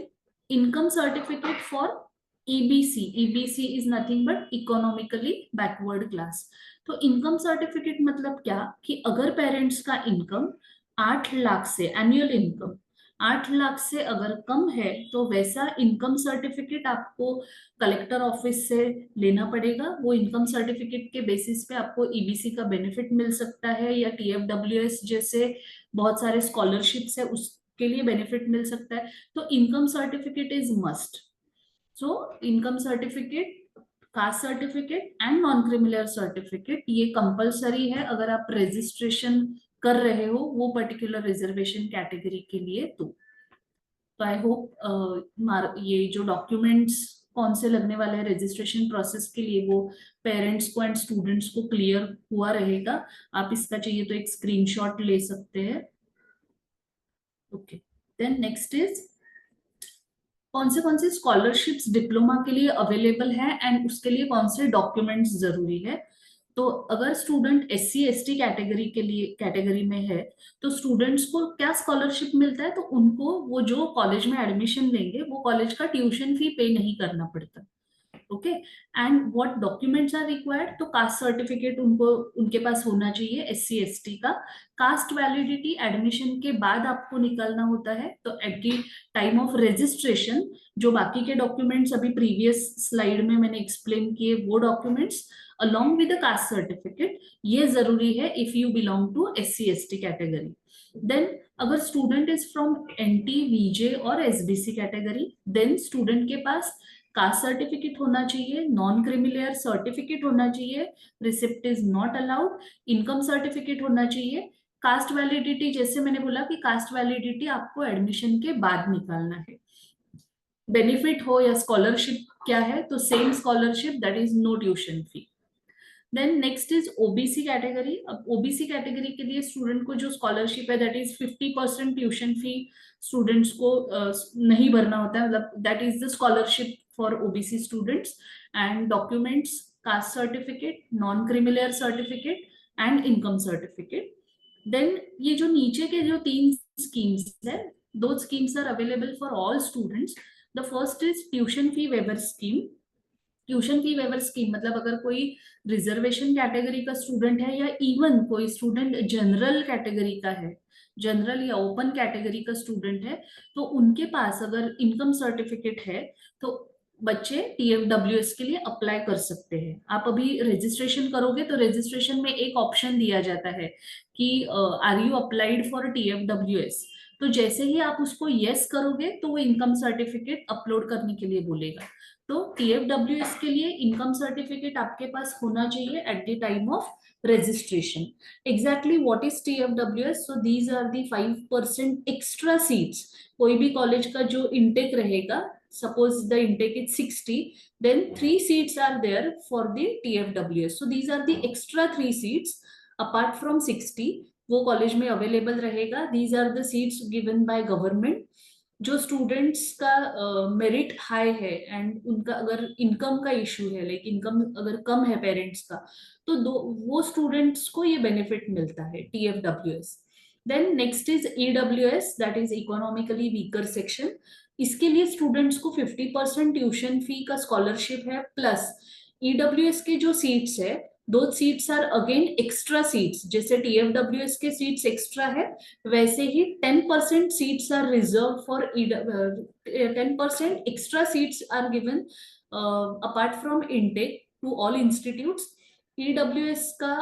income certificate for EBC, EBC is nothing but economically backward class. तो income certificate मतलब क्या कि अगर parents का income 8 lakh से, annual income 8 lakh से अगर कम है, तो वैसा इनकम सर्टिफिकेट आपको कलेक्टर ऑफिस से लेना पड़ेगा। वो इनकम सर्टिफिकेट के बेसिस पे आपको EBC का बेनिफिट मिल सकता है, या TFWS जैसे बहुत सारे स्कॉलरशिप्स है उसके लिए बेनिफिट मिल सकता है। तो income certificate is must. So income certificate, caste certificate and non creamy layer certificate ये कंपलसरी है अगर आप रजिस्ट्रेशन कर रहे हो वो पर्टिकुलर रिजर्वेशन कैटेगरी के लिए। तो आई होप ये जो डॉक्यूमेंट्स कौन से लगने वाले हैं रजिस्ट्रेशन प्रोसेस के लिए वो पेरेंट्स को एंड स्टूडेंट्स को क्लियर हुआ रहेगा। आप इसका चाहिए तो एक स्क्रीनशॉट ले सकते हैं। ओके, देन नेक्स्ट इज कौन से स्कॉलरशिप्स डिप्लोमा के लिए अवेलेबल है एंड उसके लिए कौन से डॉक्यूमेंट्स जरूरी है। तो अगर स्टूडेंट SC ST कैटेगरी में है तो स्टूडेंट्स को क्या स्कॉलरशिप मिलता है, तो उनको वो जो कॉलेज में एडमिशन लेंगे वो कॉलेज का ट्यूशन फी पे नहीं करना पड़ता। Okay, and what documents are required, तो कास्ट सर्टिफिकेट उनको उनके पास होना चाहिए SC ST का। कास्ट वैलिडिटी एडमिशन के बाद आपको निकालना होता है, तो at the time of registration जो बाकी के डॉक्यूमेंट्स अभी प्रीवियस स्लाइड में मैंने एक्सप्लेन किए वो documents along with the caste certificate ये जरूरी है if you belong to SC ST category. Then अगर student is from NT VJ और SBC category, then student के पास कास्ट सर्टिफिकेट होना चाहिए, नॉन क्रिमिलियर सर्टिफिकेट होना चाहिए, receipt is not allowed, income certificate होना चाहिए। कास्ट वैलिडिटी जैसे मैंने बोला कि कास्ट वैलिडिटी आपको एडमिशन के बाद निकालना है। बेनिफिट हो या स्कॉलरशिप क्या है, तो same scholarship that is no tuition fee. Then next is OBC category. अब ओबीसी कैटेगरी के लिए स्टूडेंट को जो स्कॉलरशिप है that is 50% tuition fee students को नहीं भरना होता है, मतलब that is the scholarship for OBC students. And documents caste certificate, non creamy layer certificate and income certificate. Then ये जो नीचे के जो तीन स्कीम्स है, दो schemes are available for all students. The first is tuition fee waiver scheme. Tuition fee waiver scheme मतलब अगर कोई रिजर्वेशन कैटेगरी का स्टूडेंट है या इवन कोई स्टूडेंट जनरल कैटेगरी का है, जनरल या ओपन कैटेगरी का स्टूडेंट है, तो उनके पास अगर इनकम सर्टिफिकेट है तो बच्चे टीएफडब्ल्यूएस के लिए अप्लाई कर सकते हैं। आप अभी रजिस्ट्रेशन करोगे तो रजिस्ट्रेशन में एक ऑप्शन दिया जाता है कि are you applied for TFWS. तो जैसे ही आप उसको यस करोगे तो वो इनकम सर्टिफिकेट अपलोड करने के लिए बोलेगा। तो टीएफडब्ल्यूएस के लिए इनकम सर्टिफिकेट आपके पास होना चाहिए eight the time of registration. Exactly what is TFWS? So these are the 5% extra seats. कोई भी कॉलेज का जो इंटेक रहेगा, suppose the intake is 60, then 3 seats are there for the TFWS. So these are the extra 3 seats apart from 60 वो college में available रहेगा। These are the seats given by government. जो students का merit high है and उनका अगर income का issue है, लाइक इनकम अगर कम है पेरेंट्स का, तो वो स्टूडेंट्स को ये बेनिफिट मिलता है TFWS. Then next is EWS, that is economically weaker section. इसके लिए स्टूडेंट्स को 50% ट्यूशन फी का स्कॉलरशिप है, प्लस ईडब्ल्यूएस के जो सीट्स है, दो seats are again extra seats. जैसे टीएफडब्ल्यूएस के सीट्स एक्स्ट्रा है, वैसे ही 10% seats are reserve for 10% extra seats are given apart from intake to all institutes. EWS का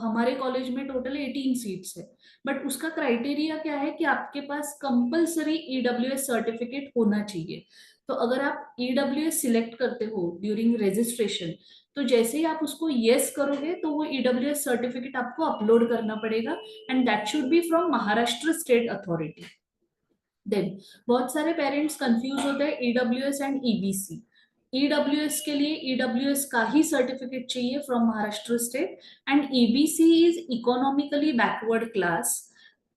हमारे कॉलेज में टोटल 18 सीट्स है, बट उसका क्राइटेरिया क्या है कि आपके पास कंपलसरी ईडब्ल्यूएस सर्टिफिकेट होना चाहिए। तो अगर आप ईडब्ल्यूएस सिलेक्ट करते हो ड्यूरिंग रजिस्ट्रेशन, तो जैसे ही आप उसको यस करोगे तो वो ईडब्ल्यूएस सर्टिफिकेट आपको अपलोड करना पड़ेगा and that should be from Maharashtra state authority. Then बहुत सारे पेरेंट्स कंफ्यूज होते हैं ईडब्ल्यूएस एंड ईबीसी। ईडब्ल्यूएस के लिए ईडब्ल्यूएस का ही सर्टिफिकेट चाहिए from Maharashtra state, and EBC is economically backward class.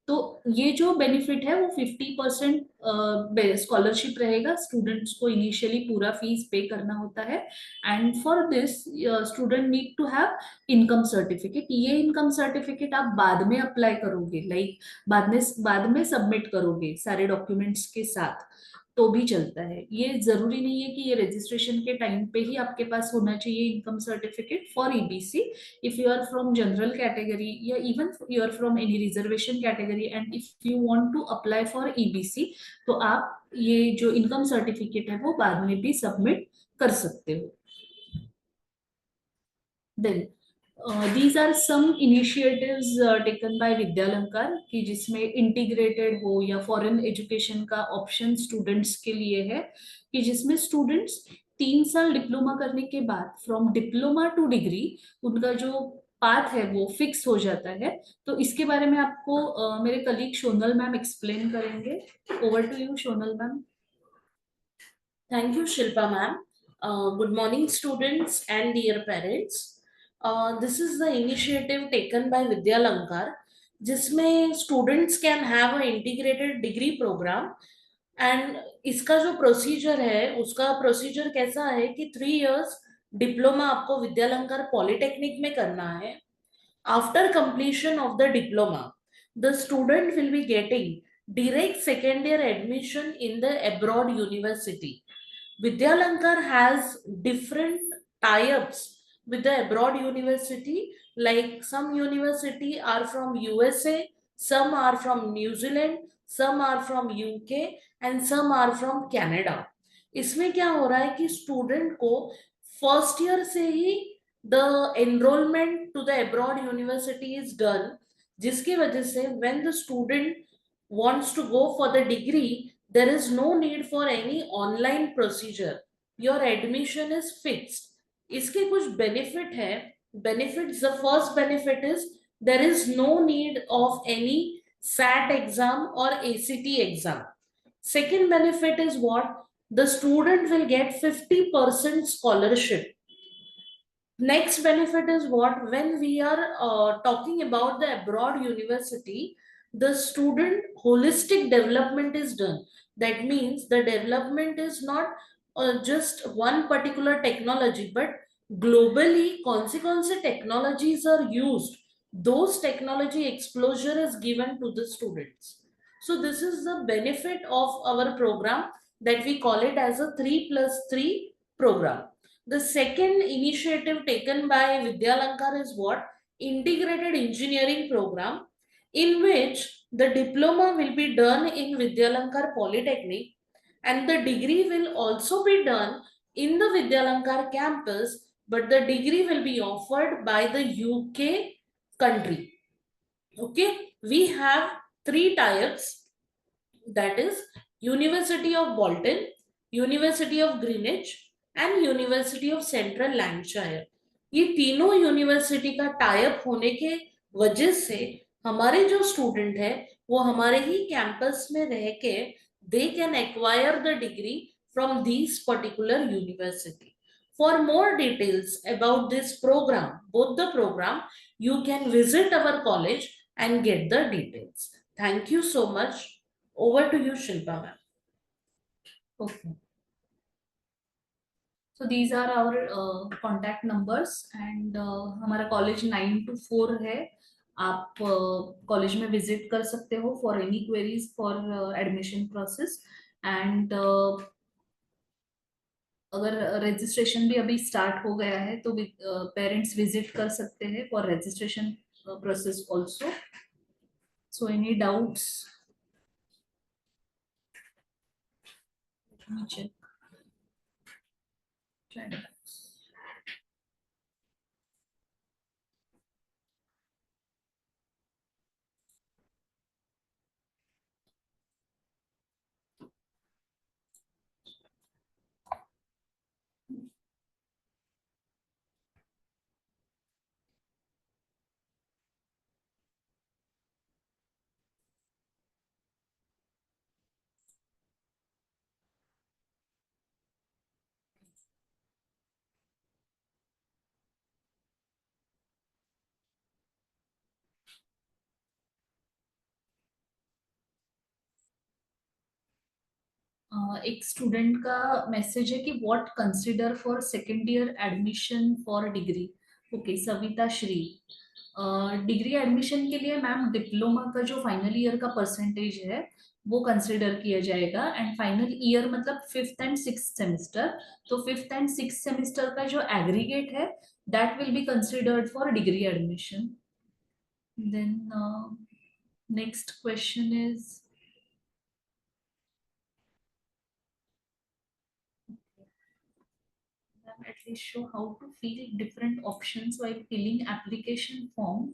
तो ये जो बेनिफिट है वो 50% स्कॉलरशिप रहेगा, स्टूडेंट्स को इनिशियली पूरा फीस पे करना होता है। And for this student need to have income certificate. ये इनकम सर्टिफिकेट आप बाद में अप्लाई करोगे, लाइक बाद में सबमिट करोगे सारे डॉक्यूमेंट्स के साथ, तो भी चलता है। ये जरूरी नहीं है कि ये रजिस्ट्रेशन के टाइम पे ही आपके पास होना चाहिए income certificate for EBC. If you are from general category या even you are from any reservation category and if you want to apply for EBC, तो आप ये जो इनकम सर्टिफिकेट है वो बाद में भी सबमिट कर सकते हो। Then these are some initiatives taken by Vidyalankar कि जिसमें इंटीग्रेटेड हो या फॉरेन एजुकेशन का ऑप्शन स्टूडेंट्स के लिए है, कि जिसमें स्टूडेंट्स 3 साल डिप्लोमा करने के बाद फ्रॉम डिप्लोमा टू डिग्री उनका जो पाथ है वो फिक्स हो जाता है। तो इसके बारे में आपको मेरे कलीग सोनल मैम एक्सप्लेन करेंगे। Over to you Sonal ma'am. Thank you, Shilpa ma'am. Good morning, students and dear parents. This is the initiative taken by Vidyalankar, जिसमें students can have an integrated degree program. And इसका जो procedure है उसका procedure कैसा है कि 3 years diploma आपको विद्यालंकार polytechnic में करना है। After completion of the diploma the student will be getting direct second year admission in the abroad university. Vidyalankar has different tie-ups with the abroad university, like some university are from USA, some are from New Zealand, some are from UK and some are from Canada. इसमें क्या हो रहा है कि student को first year से ही the enrolment to the abroad university is done, जिसकी वजह से when the student wants to go for the degree, there is no need for any online procedure. Your admission is fixed. इसके कुछ benefit है। Benefits, the first benefit is there is no need of any SAT exam or ACT exam. Second benefit is what? The student will get 50% scholarship. Next benefit is what, when we are talking about the abroad university, the student holistic development is done. That means the development is not just one particular technology, but globally consequence technologies are used. Those technology exposure is given to the students. So this is the benefit of our program, that we call it as a 3+3 program. The second initiative taken by Vidyalankar is what? Integrated engineering program, in which the diploma will be done in Vidyalankar Polytechnic and the degree will also be done in the Vidyalankar campus, but the degree will be offered by the UK country. Okay, we have three types, that is University of Bolton, University of Greenwich and University of Central Lancashire. ये तीनों university का type होने के वजह से हमारे जो student है वो हमारे ही कैंपस में रह के they can acquire the degree from this particular university. For more details about this program, both the program, you can visit our college and get the details. Thank you so much. Over to you, Shilpa ma'am. Okay. So these are our contact numbers and हमारा college 9 to 4 है. आप college में visit कर सकते हो for any queries for admission process. And अगर registration भी अभी स्टार्ट हो गया है तो पेरेंट्स विजिट कर सकते हैं for registration process also. So any doubts? Let me check. एक स्टूडेंट का मैसेज है कि what consider for second year admission for degree. Okay, Savita Shri. Degree admission के लिए मैम डिप्लोमा का जो फाइनल ईयर का परसेंटेज है वो कंसिडर किया जाएगा. एंड फाइनल ईयर मतलब 5th and 6th सेमेस्टर. तो 5th and 6th सेमेस्टर का जो एग्रीगेट है that will be considered for degree admission. Then next question is at least show how to fill different options while filling application form,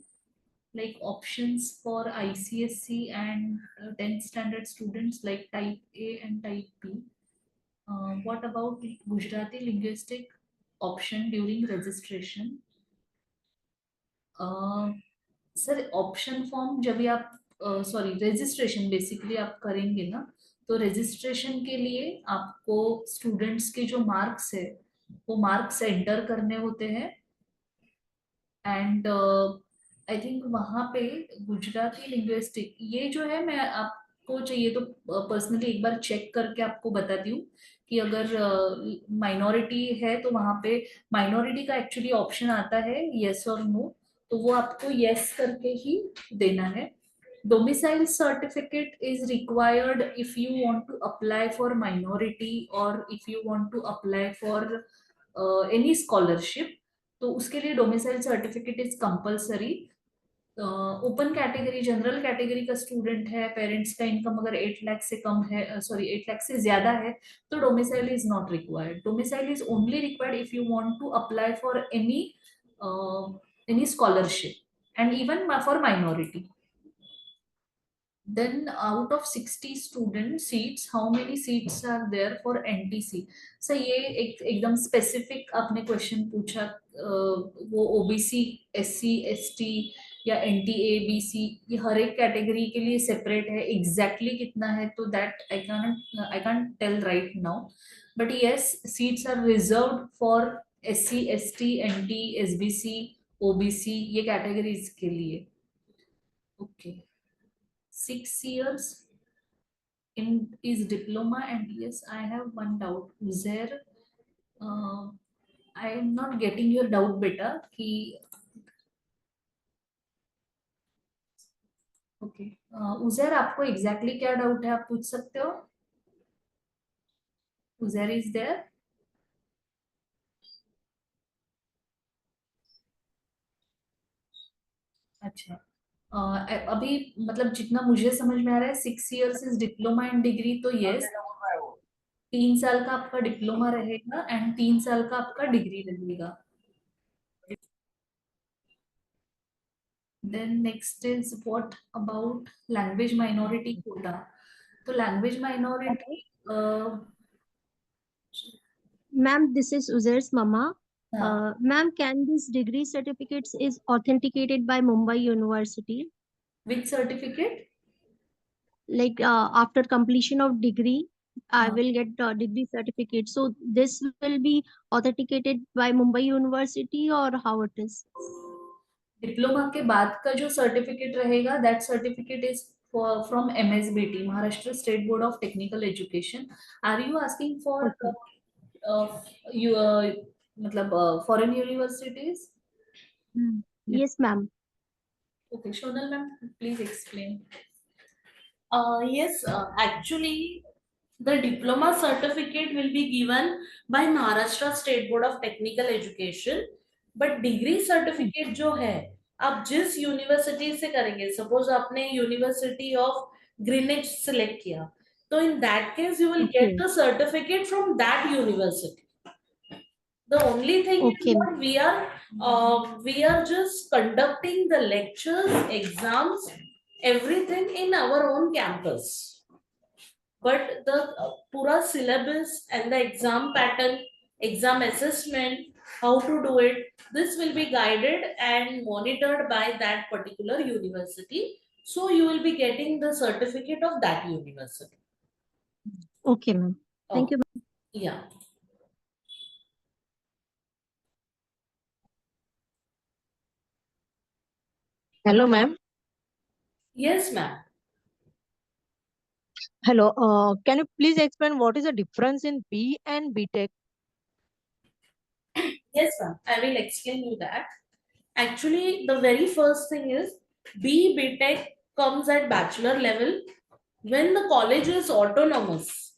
like options for ICSE and 10th standard students like type A and type B. What about Gujarati linguistic option during registration? Sir option form जब भी आप sorry registration basically आप करेंगे ना, तो registration के लिए आपको स्टूडेंट्स के जो मार्क्स है वो मार्क्स एंटर करने होते हैं. एंड आई थिंक वहाँ पे गुजराती लिंग्विस्टिक ये जो है, मैं आपको चाहिए तो पर्सनली एक बार चेक करके आपको बताती हूँ कि अगर माइनॉरिटी है तो वहाँ पे माइनॉरिटी का एक्चुअली ऑप्शन आता है येस और नो, तो वो आपको येस करके ही देना है. Domicile certificate is required if you want to apply for minority or if you want to apply for any scholarship. तो उसके लिए domicile certificate is compulsory. Open category general category का स्टूडेंट है, पेरेंट्स का income अगर 8 लाख से कम है, sorry 8 lakh से ज्यादा है, तो domicile is not required. Domicile is only required if you want to apply for any scholarship and even for minority. Then out of 60 student seats, how many seats are there for NTC? So ये एकदम specific आपने question पूछा, वो OBC, SC, ST या NTA, BC ये हर एक category के लिए separate है. Exactly कितना है तो that I can't tell right now. But yes, seats are reserved for SC ST NT SBC OBC ये कैटेगरीज के लिए. Okay, 6 years in is diploma. And yes, I have one doubt. Uzair, I am not getting your doubt beta कि okay. Uzair, आपको exactly क्या doubt है, आप पूछ सकते हो. Uzair is there. अच्छा. अभी मतलब जितना मुझे समझ में आ रहा है 6 years is diploma and degree, तो यस 3 साल का आपका डिप्लोमा रहेगा एंड 3 साल का आपका डिग्री रहेगा. Then next is what about language minority quota. तो language minority Ma'am, this is Uzair's mama. Ma'am, can these degree certificates is authenticated by Mumbai University? Which certificate. Like after completion of degree, I हाँ. will get degree certificate. So this will be authenticated by Mumbai University or how it is? Diploma के बाद का जो certificate रहेगा, that certificate is from MSBT, Maharashtra state board of technical education. Are you asking for you मतलब foreign universities. Yes, ma'am. Okay, Sonal ma'am please explain. Yes, actually, the diploma certificate will be given by Maharashtra State Board of Technical Education. But degree certificate जो है, आप जिस university से करेंगे, suppose आपने university of Greenwich select किया, तो in that case you will get Okay. the certificate from that university. The only thing is Okay. what we are just conducting the lectures, exams, everything in our own campus. But the pura syllabus and the exam pattern, exam assessment, how to do it, this will be guided and monitored by that particular university. So you will be getting the certificate of that university. Okay, ma'am. Thank you. Yeah. Hello, ma'am. Yes, ma'am. Hello, can you please explain what is the difference in B and BTech? Yes, ma'am. I will explain you that. Actually, the very first thing is BTech comes at bachelor level when the college is autonomous.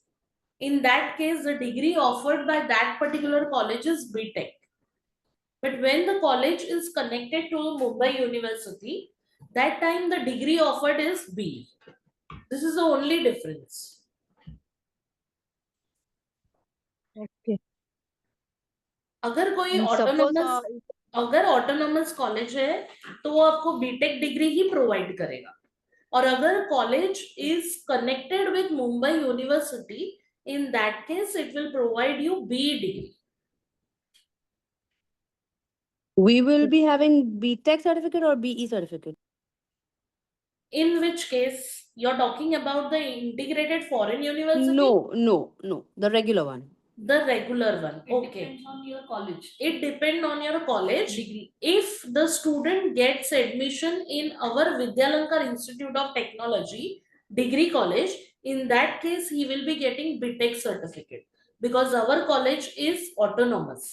In that case, the degree offered by that particular college is BTech. But when the college is connected to Mumbai University, that time the degree offered is B. This is the only difference. Okay. अगर कोई Suppose autonomous college है तो वो आपको BTech degree ही provide करेगा. और अगर college is connected with Mumbai university, in that case it will provide you B degree. We will be having BTech certificate or BE certificate. In which case you're talking about the integrated foreign university? No, the regular one. The regular one. It Okay. depends on your college. It depends on your college. Degree. If the student gets admission in our Vidyalankar Institute of Technology degree college, in that case he will be getting BTech certificate because our college is autonomous.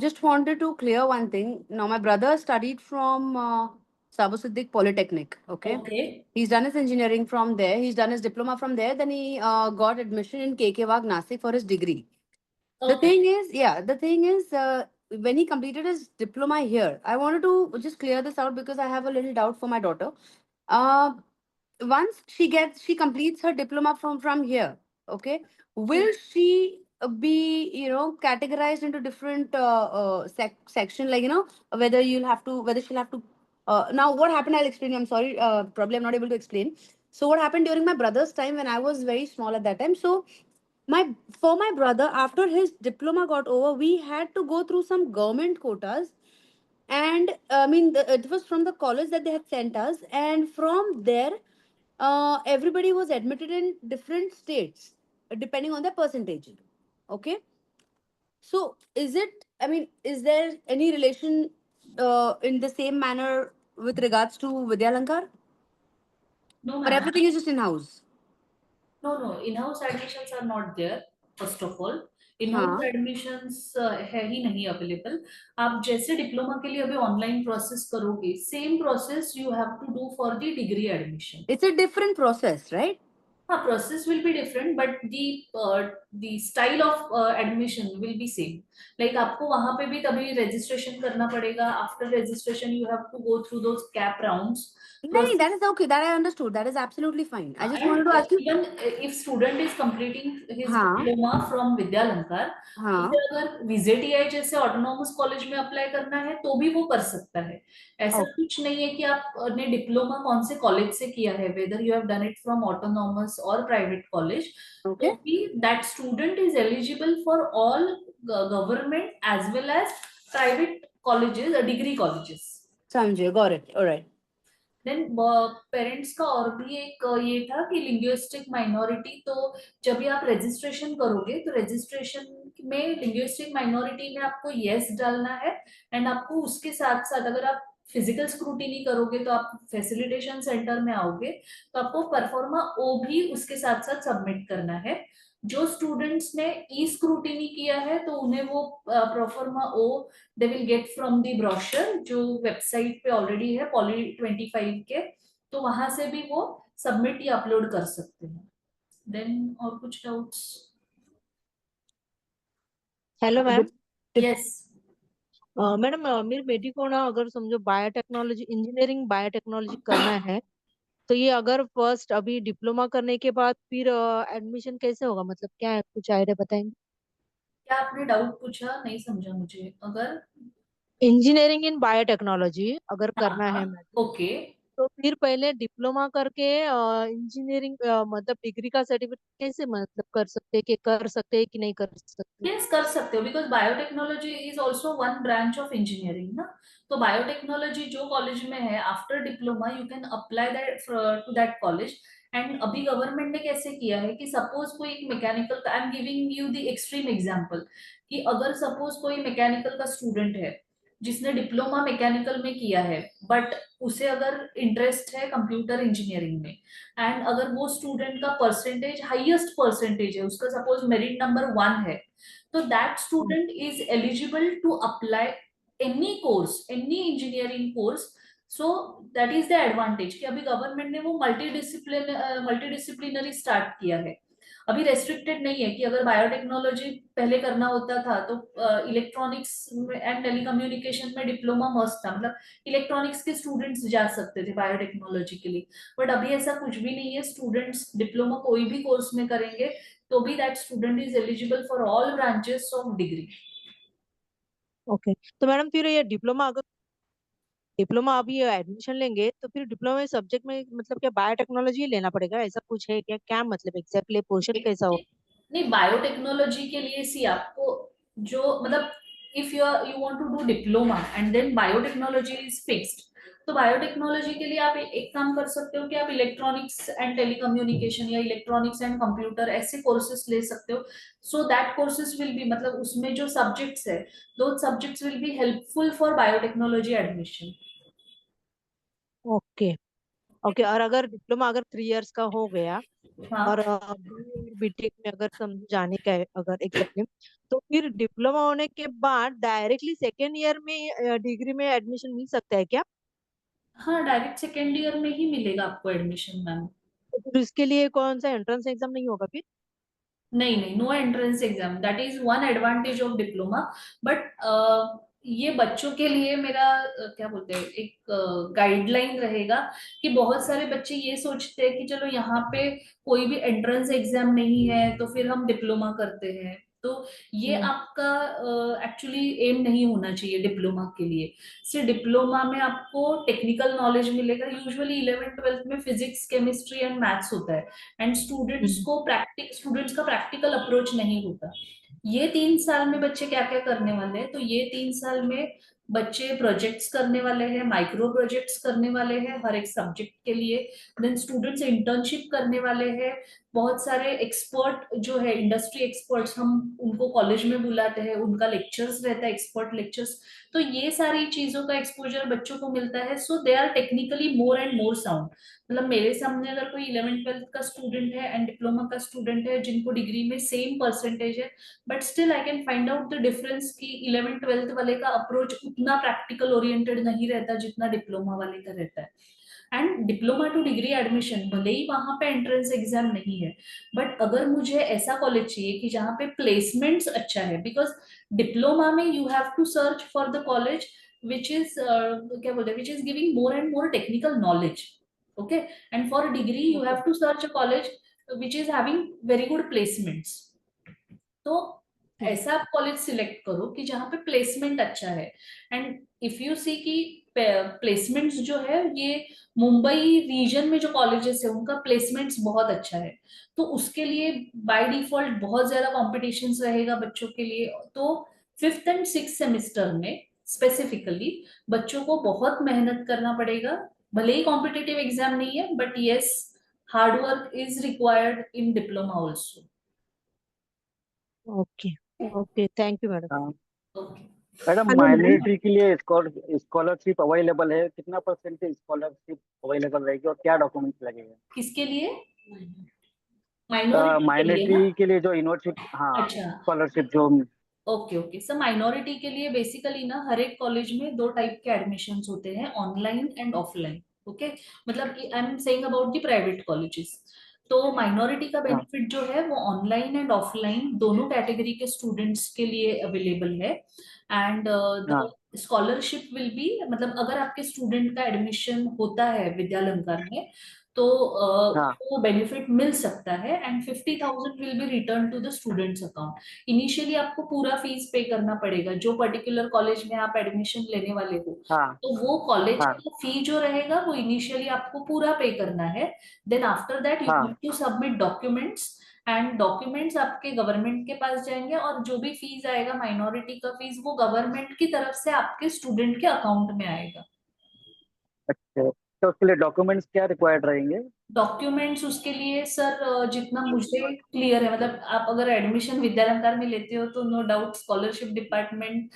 Just wanted to clear one thing. Now, my brother studied from Sabu Siddiq Polytechnic. Okay. He's done his engineering from there. He's done his diploma from there. Then he got admission in KK Wag Nasik for his degree. The thing is, when he completed his diploma here, I wanted to just clear this out because I have a little doubt for my daughter. Once she completes her diploma from here, okay, will she be categorized into different section, like whether she'll have to now what happened, I'll explain you. I'm sorry, probably I'm not able to explain. So what happened during my brother's time when I was very small at that time, so for my brother, after his diploma got over, we had to go through some government quotas. And I mean, it was from the college that they had sent us, and from there, everybody was admitted in different states depending on their percentage. Okay. So is it, I mean, is there any relation in the same manner with regards to Vidyalankar? No, Or ma'am. everything is just in-house? No, in-house admissions are not there, first of all. In-house हाँ. admissions है ही नहीं available. आप जैसे diploma के लिए अभी online process करोगे, same process you have to do for the degree admission. It's a different process, right? हाँ, process will be different but the style of admission will be same. Like आपको वहां पे भी तभी रजिस्ट्रेशन करना पड़ेगा. After registration you have to go through those CAP rounds. No, that is okay. That I understood. That is absolutely fine. I just wanted And to ask you. even if student is completing his हाँ. diploma from विद्यालंकार, हाँ. उसे अगर VJTI जैसे autonomous college में apply करना है तो भी वो कर सकता है. ऐसा Okay. कुछ नहीं है कि आपने डिप्लोमा कौन से कॉलेज से किया है, whether you have done it from autonomous or private college, Okay. तो भी that student is eligible for all government as well as private colleges or degree colleges. समझे. Got it. All right. देन parents का और भी एक ये था कि लिंग्विस्टिक माइनॉरिटी. तो जब भी आप रजिस्ट्रेशन करोगे तो रजिस्ट्रेशन में लिंग्विस्टिक माइनॉरिटी में आपको यस डालना है. एंड आपको उसके साथ साथ अगर आप फिजिकल स्क्रूटिनी करोगे तो आप फैसिलिटेशन सेंटर में आओगे तो आपको परफॉर्मा ओ भी उसके साथ साथ सबमिट करना है. जो स्टूडेंट्स ने ई स्क्रूटिनी किया है तो उन्हें वो proforma oh they will get from the brochure जो वेबसाइट पे ऑलरेडी है पॉली 25 के. तो वहां से भी वो सबमिट या अपलोड कर सकते हैं. देन और कुछ doubts? Hello ma'am. Yes. Madam मेरी बेटी को ना अगर समझो बायोटेक्नोलॉजी इंजीनियरिंग बायोटेक्नोलॉजी करना है तो ये अगर फर्स्ट अभी डिप्लोमा करने के बाद फिर एडमिशन कैसे होगा, मतलब क्या है, कुछ आइडिया बताएंगे? क्या आपने डाउट पूछा? नहीं समझा मुझे. अगर इंजीनियरिंग इन बायोटेक्नोलॉजी अगर करना है हाँ, मैडम ओके. तो फिर पहले डिप्लोमा करके इंजीनियरिंग मतलब डिग्री का सर्टिफिकेट कैसे मतलब कर सकते हैं कि नहीं कर सकते? यस, कर सकते हो because biotechnology is also one branch of engineering ना. तो बायोटेक्नोलॉजी जो कॉलेज में है after diploma you can apply that to that college. And अभी गवर्नमेंट ने कैसे किया है कि सपोज कोई एक mechanical, I am giving you the extreme example, कि अगर सपोज कोई मैकेनिकल का स्टूडेंट है जिसने डिप्लोमा मैकेनिकल में किया है बट उसे अगर इंटरेस्ट है कंप्यूटर इंजीनियरिंग में, एंड अगर वो स्टूडेंट का परसेंटेज हाईएस्ट परसेंटेज है, उसका सपोज मेरिट नंबर 1 है, तो that student is eligible to apply any course, any engineering course. So that is the advantage कि अभी गवर्नमेंट ने वो मल्टीडिसिप्लिनरी स्टार्ट किया है. अभी रेस्ट्रिक्टेड नहीं है कि अगर बायोटेक्नोलॉजी पहले करना होता था तो इलेक्ट्रॉनिक्स एंड टेलीकम्युनिकेशन में डिप्लोमा मस्ट था, मतलब इलेक्ट्रॉनिक्स के स्टूडेंट्स जा सकते थे बायोटेक्नोलॉजी के लिए. बट अभी ऐसा कुछ भी नहीं है. स्टूडेंट्स डिप्लोमा कोई भी कोर्स में करेंगे तो भी that student is eligible for all branches of degree. Okay. तो मैडम फिर ये डिप्लोमा अभी एडमिशन लेंगे तो फिर डिप्लोमा सब्जेक्ट में मतलब क्या बायोटेक्नोलॉजी लेना पड़ेगा, ऐसा कुछ है क्या? क्या मतलब एग्जैक्टली पोर्शन कैसा हो? नहीं, बायोटेक्नोलॉजी के लिए सी आपको जो मतलब if you want to do diploma and then biotechnology is fixed, तो बायोटेक्नोलॉजी के लिए आप एक काम कर सकते हो कि आप इलेक्ट्रॉनिक्स एंड टेलीकम्युनिकेशन या इलेक्ट्रॉनिक्स एंड कंप्यूटर ऐसे कोर्सेज ले सकते हो. So that courses will be, मतलब उसमें जो सब्जेक्ट्स है दो subjects will be helpful for biotechnology admission. Okay. Okay. और अगर डिप्लोमा अगर 3 इयर्स का हो गया हाँ. और बीटेक में अगर समझ जाने का है अगर एग्जैक्टली, तो फिर डिप्लोमा होने के बाद डायरेक्टली सेकेंड ईयर में डिग्री में एडमिशन मिल सकता है क्या? हाँ, डायरेक्ट सेकेंड ईयर में ही मिलेगा आपको एडमिशन मैम. तो फिर इसके लिए कौन सा एंट्रेंस एग्जाम नहीं होगा फिर? नहीं, no entrance exam. That is one advantage of diploma. But ये बच्चों के लिए मेरा क्या बोलते हैं एक गाइडलाइन रहेगा कि बहुत सारे बच्चे ये सोचते हैं कि चलो यहाँ पे कोई भी एंट्रेंस एग्जाम नहीं है तो फिर हम डिप्लोमा करते हैं. तो ये आपका एक्चुअली एम नहीं होना चाहिए डिप्लोमा के लिए. सिर्फ डिप्लोमा में आपको टेक्निकल नॉलेज मिलेगा. यूजुअली 11th-12th में फिजिक्स, केमिस्ट्री एंड मैथ्स होता है एंड स्टूडेंट्स का प्रैक्टिकल अप्रोच नहीं होता. ये 3 साल में बच्चे क्या क्या करने वाले हैं, तो ये 3 साल में बच्चे प्रोजेक्ट्स करने वाले हैं, माइक्रो प्रोजेक्ट्स करने वाले हैं हर एक सब्जेक्ट के लिए। देन स्टूडेंट्स इंटर्नशिप करने वाले हैं। बहुत सारे एक्सपर्ट जो है इंडस्ट्री एक्सपर्ट्स हम उनको कॉलेज में बुलाते हैं, उनका लेक्चर्स रहता है, एक्सपर्ट लेक्चर्स। तो ये सारी चीजों का एक्सपोजर बच्चों को मिलता है, so they are technically more and more sound. मतलब मेरे सामने अगर कोई 11th-12th का स्टूडेंट है एंड डिप्लोमा का स्टूडेंट है जिनको डिग्री में सेम परसेंटेज है, but still I can find out the difference कि 11th-12th वाले का अप्रोच उतना प्रैक्टिकल ओरिएंटेड नहीं रहता जितना डिप्लोमा वाले का रहता है। And diploma two degree admission भले ही वहां पे एंट्रेंस एग्जाम नहीं है, बट अगर मुझे ऐसा कॉलेज चाहिए कि जहाँ पे प्लेसमेंट्स अच्छा है, बिकॉज डिप्लोमा में you have to search for the college which is क्या बोलते हैं, which is giving more and more technical knowledge, okay. And for degree you have to search a college which is having very good placements. तो ऐसा आप college select करो कि जहाँ पे प्लेसमेंट अच्छा है। एंड इफ यू सी कि प्लेसमेंट्स जो है ये मुंबई रीजन में जो कॉलेजेस है उनका प्लेसमेंट्स बहुत अच्छा है, तो उसके लिए बाय डिफॉल्ट बहुत ज्यादा कॉम्पिटिशन रहेगा बच्चों के लिए। तो 5th एंड 6th सेमेस्टर में स्पेसिफिकली बच्चों को बहुत मेहनत करना पड़ेगा। भले ही कॉम्पिटिटिव एग्जाम नहीं है, but yes, hard work is required in diploma also. Okay okay, thank you madam. हाँ okay. Madam, hello ma'am. Minority के लिए स्कॉलरशिप अवेलेबल है? कितना परसेंटेज स्कॉलरशिप अवेलेबल रहेगी और क्या डॉक्यूमेंट्स लगेगा? किसके लिए? माइनॉरिटी के लिए ना? माइनॉरिटी के लिए जो यूनिवर्सिटी, हाँ, अच्छा, स्कॉलरशिप जो। Okay okay sir. माइनॉरिटी के लिए बेसिकली ना हर एक कॉलेज में दो टाइप के एडमिशन्स होते हैं, ऑनलाइन एंड ऑफलाइन, ओके। मतलब कि I am saying about the private colleges. तो माइनॉरिटी का हाँ बेनिफिट जो है वो ऑनलाइन एंड ऑफलाइन दोनों कैटेगरी के स्टूडेंट्स के लिए अवेलेबल है। एंड द हाँ स्कॉलरशिप विल बी, मतलब अगर आपके स्टूडेंट का एडमिशन होता है विद्यालंकार में तो हाँ उसको बेनिफिट मिल सकता है। And 50,000 will be return to the students account. Initially आपको पूरा फीस पे करना पड़ेगा जो पर्टिकुलर कॉलेज में आप एडमिशन लेने वाले हो। हाँ तो वो कॉलेज हाँ का फी जो रहेगा वो इनिशियली आपको पूरा पे करना है। देन आफ्टर दैट यू हाँ have to submit documents, and documents आपके गवर्नमेंट के पास जाएंगे, और जो भी फीस आएगा माइनॉरिटी का फीस वो गवर्नमेंट की तरफ से आपके स्टूडेंट के अकाउंट में आएगा। अच्छा, तो उसके लिए डॉक्यूमेंट्स क्या रिक्वायर्ड रहेंगे? डॉक्यूमेंट्स उसके लिए सर जितना मुझे क्लियर है, मतलब आप अगर एडमिशन विद्यालंकार में लेते हो तो no doubt scholarship department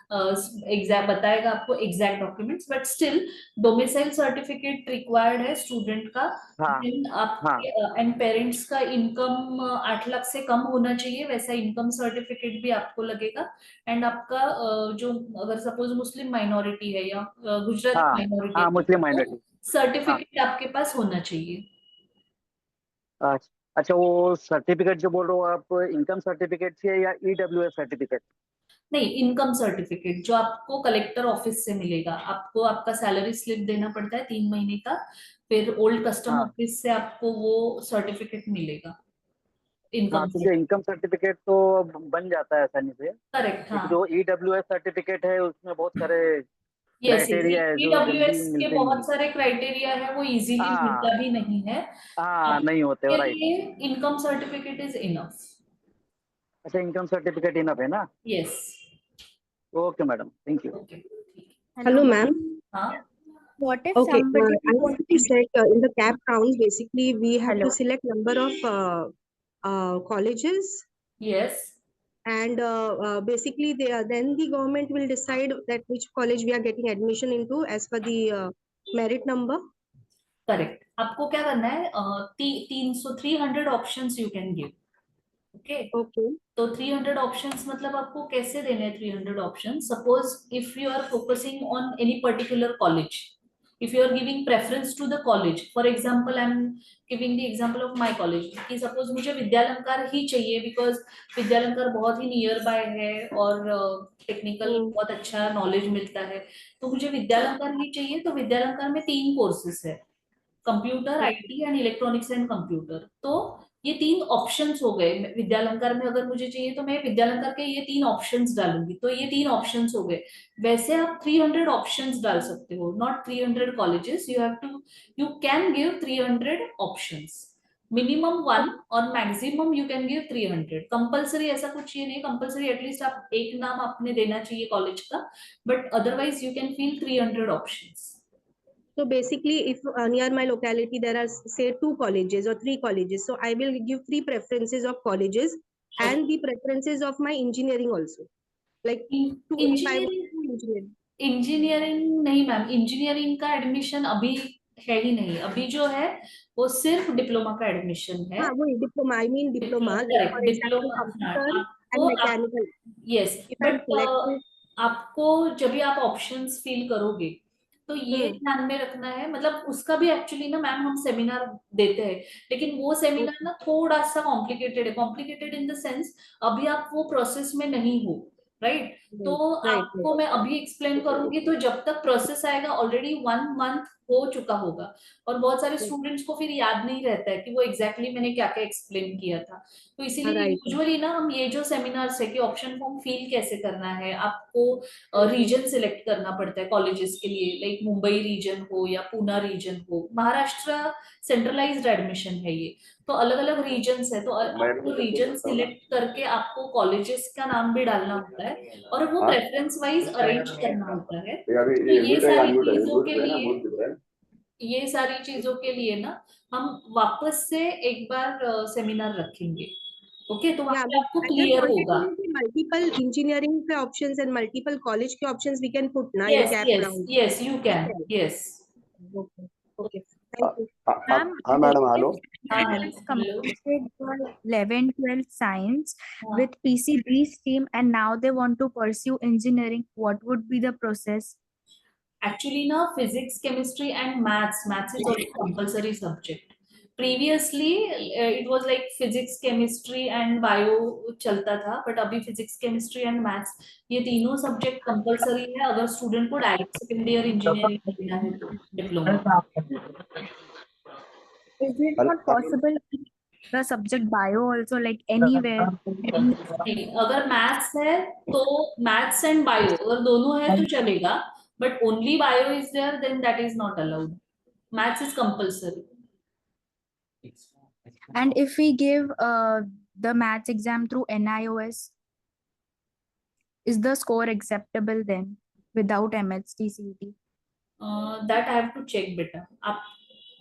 exact बताएगा आपको exact documents, but still domicile certificate required है स्टूडेंट का। हाँ देन हाँ आपके एंड पेरेंट्स का इनकम 8 लाख से कम होना चाहिए, वैसा इनकम सर्टिफिकेट भी आपको लगेगा। एंड आपका जो अगर सपोज मुस्लिम माइनॉरिटी है या गुजराती हाँ माइनॉरिटी हाँ, है मुस्लिम तो माइनॉरिटी। हाँ, सर्टिफिकेट आपके पास होना चाहिए। अच्छा अच्छा, वो सर्टिफिकेट जो बोल रहे हो आप, इनकम सर्टिफिकेट से या ईडब्ल्यूएस सर्टिफिकेट? नहीं, इनकम सर्टिफिकेट जो आपको कलेक्टर ऑफिस से मिलेगा। आपको आपका सैलरी स्लिप देना पड़ता है 3 महीने का, फिर ओल्ड कस्टम हाँ ऑफिस से आपको वो सर्टिफिकेट मिलेगा, हाँ, इनकम क्योंकि सर्टिफिकेट। इनकम सर्टिफिकेट तो बन जाता है आसानी से, करेक्ट, लेकिन हाँ। जो ईडब्ल्यूएस सर्टिफिकेट है उसमें बहुत सारे यस यस, क्राइटेरिया है जो जल्दी ईडब्ल्यूएस के मिलते नहीं बहुत है। सारे क्राइटेरिया है, वो इजीली हाँ मिलता भी नहीं है। हाँ, नहीं होते, आपके राइट। लिए इनकम सर्टिफिकेट इज इनफ। अच्छा, इनकम सर्टिफिकेट इनफ है ना? Yes. Okay madam, thank you. Okay, ठीक है। Hello, ma'am. हाँ What if Okay, somebody I want to select in the cap rounds. Basically, we have Hello. to select number of colleges, yes and basically, then the government will decide that which college we are getting admission into as per the merit number. Correct. आपको क्या करना है, 300 options you can give, okay. Okay. तो 300 options मतलब आपको कैसे देने हैं 300 option? Suppose if you are focusing on any particular college, if you are giving preference to the college, for example I am giving the example of my college कि suppose मुझे विद्यालंकार ही चाहिए because विद्यालंकार बहुत ही near by है और technical बहुत अच्छा knowledge मिलता है, तो मुझे विद्यालंकार ही चाहिए। तो विद्यालंकार में 3 कोर्सेस है, computer, IT and electronics and computer. तो ये 3 ऑप्शंस हो गए। विद्यालंकार में अगर मुझे चाहिए तो मैं विद्यालंकार के ये 3 ऑप्शंस डालूंगी, तो ये 3 ऑप्शंस हो गए। वैसे आप 300 ऑप्शंस डाल सकते हो, not 300 colleges, you have to, you can give 300 options. Minimum 1 और maximum you can give 300। Compulsory ऐसा कुछ ये नहीं, कंपलसरी एटलीस्ट आप एक नाम आपने देना चाहिए कॉलेज का, but otherwise you can fill 300 options. So basically, if near my locality there are say 2 colleges or 3 colleges, so I will give 3 preferences of colleges and the preferences of my engineering also. Like two, if I want engineering, to engineering. Engineering नहीं ma'am, engineering का admission अभी है ही नहीं। अभी जो है वो सिर्फ डिप्लोमा का एडमिशन है। हाँ वो diploma, I mean diploma, like correct, for example diploma. हाँ, computer आपको and mechanical. Yes, If I'm but selecting, आपको जब भी आप ऑप्शंस फिल करोगे तो ये ध्यान में रखना है, मतलब उसका भी एक्चुअली ना मैम हम सेमिनार देते हैं, लेकिन वो सेमिनार okay, ना थोड़ा सा कॉम्प्लिकेटेड है। कॉम्प्लिकेटेड इन द सेंस अभी आप वो प्रोसेस में नहीं हो, राइट? तो right. आपको मैं अभी एक्सप्लेन करूंगी, तो जब तक प्रोसेस आएगा ऑलरेडी 1 मंथ हो चुका होगा, और बहुत सारे स्टूडेंट्स को फिर याद नहीं रहता है कि वो एग्जैक्टली मैंने क्या क्या एक्सप्लेन किया था। तो इसीलिए Right. यूजुअली ना हम ये जो सेमिनार्स है कि ऑप्शन फॉर्म फिल कैसे करना है, आपको रीजन सिलेक्ट करना पड़ता है कॉलेजेस के लिए, लाइक मुंबई रीजन हो या पूना रीजन हो। महाराष्ट्र सेंट्रलाइज्ड एडमिशन है ये, तो अलग अलग रीजन्स है, तो आपको रीजन सिलेक्ट करके आपको कॉलेजेस का नाम भी डालना होता है और वो प्रेफरेंस वाइज अरेंज करना होता है। तो ये सारी चीजों के लिए ना हम वापस से एक बार सेमिनार रखेंगे। ओके, तो वहां Yeah, पे but आपको I just clear wanted to होगा। know the multiple engineering के options and multiple college के options we can put ना in yes gap yes round. Yes, you can, Okay. Yes. Okay. Okay. Thank you. Ma'am, हाँ madam, hello. हाँ has hello. completed your 11, 12 science हाँ, with PCB stream and now they want to pursue engineering. What would be the process? Actually ना physics chemistry and maths is also compulsory subject. Previously it was like physics chemistry and bio चलता था, but अभी physics chemistry and maths ये तीनों subject compulsory है अगर student को direct second year engineering करना है तो diploma. Is it not possible to the subject bio also like anywhere? नहीं, अगर मैथ्स है तो मैथ्स एंड बायो अगर दोनों है तो चलेगा, but only bio is there then that is not allowed. Maths is compulsory. And if we give the maths exam through NIOS, is the score acceptable then without MHT CET? That I have to check बेटा। आप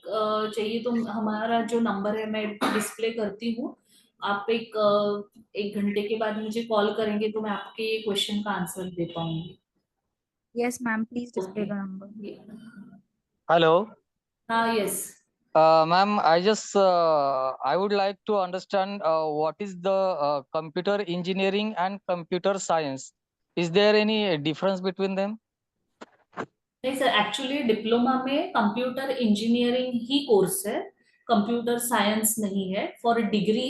चाहिए तो हमारा जो number है मैं display करती हूँ, आप एक घंटे के बाद मुझे कॉल करेंगे तो मैं आपके क्वेश्चन का आंसर दे पाऊंगी। Yes, ma'am. Please display okay, the number. Hello, हाँ yes. ma'am. I would like to understand what is the computer engineering and computer science. Is there any difference between them? नहीं sir, actually diploma में computer engineering ही course है, computer science नहीं है। For degree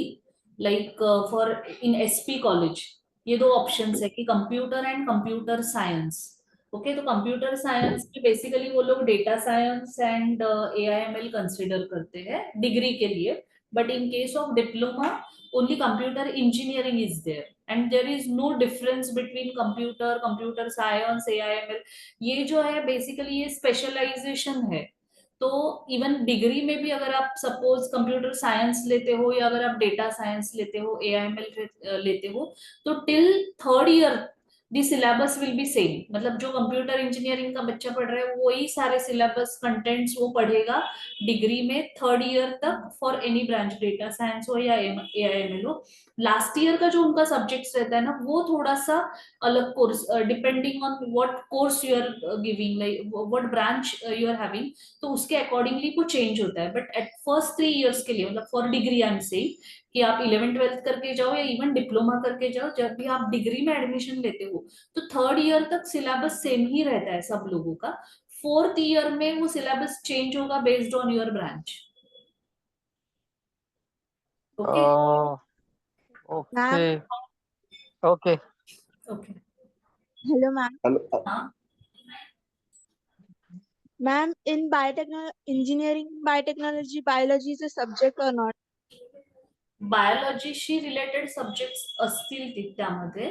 like for in SP college ये दो options है कि computer and computer science. Okay, तो कंप्यूटर साइंस में बेसिकली वो लोग data science and AIML consider करते हैं डिग्री के लिए, but in case of diploma only computer engineering is there and there is no difference between computer science AIML. ये जो है बेसिकली ये स्पेशलाइजेशन है। तो इवन डिग्री में भी अगर आप सपोज कंप्यूटर साइंस लेते हो या अगर आप डेटा साइंस लेते हो एआईएमएल लेते हो, तो till third year the syllabus will be same. मतलब जो कंप्यूटर इंजीनियरिंग का बच्चा पढ़ रहा है वही सारे सिलेबस कंटेंट्स वो पढ़ेगा डिग्री में थर्ड ईयर तक, for any branch, data science हो या एआईएमएल हो। लास्ट ईयर का जो उनका सब्जेक्ट्स रहता है ना वो थोड़ा सा अलग course, depending on what course you are giving, like what branch you are having, तो उसके अकॉर्डिंगली वो चेंज होता है। बट एट फर्स्ट 3 इयर्स के लिए, मतलब for degree I am saying कि आप 11th 12th करके जाओ या इवन डिप्लोमा करके जाओ, जब भी आप डिग्री में एडमिशन लेते हो तो थर्ड ईयर तक सिलेबस सेम ही रहता है सब लोगों का। फोर्थ ईयर में वो सिलेबस चेंज होगा based on your branch. Okay Okay, okay. Okay. Hello, ma'am. हाँ Ma'am, in biotechnology, engineering, biotechnology, biology is a subject or not? बायोलॉजीशी रिलेटेड सब्जेक्ट्स असतील त्यामध्ये,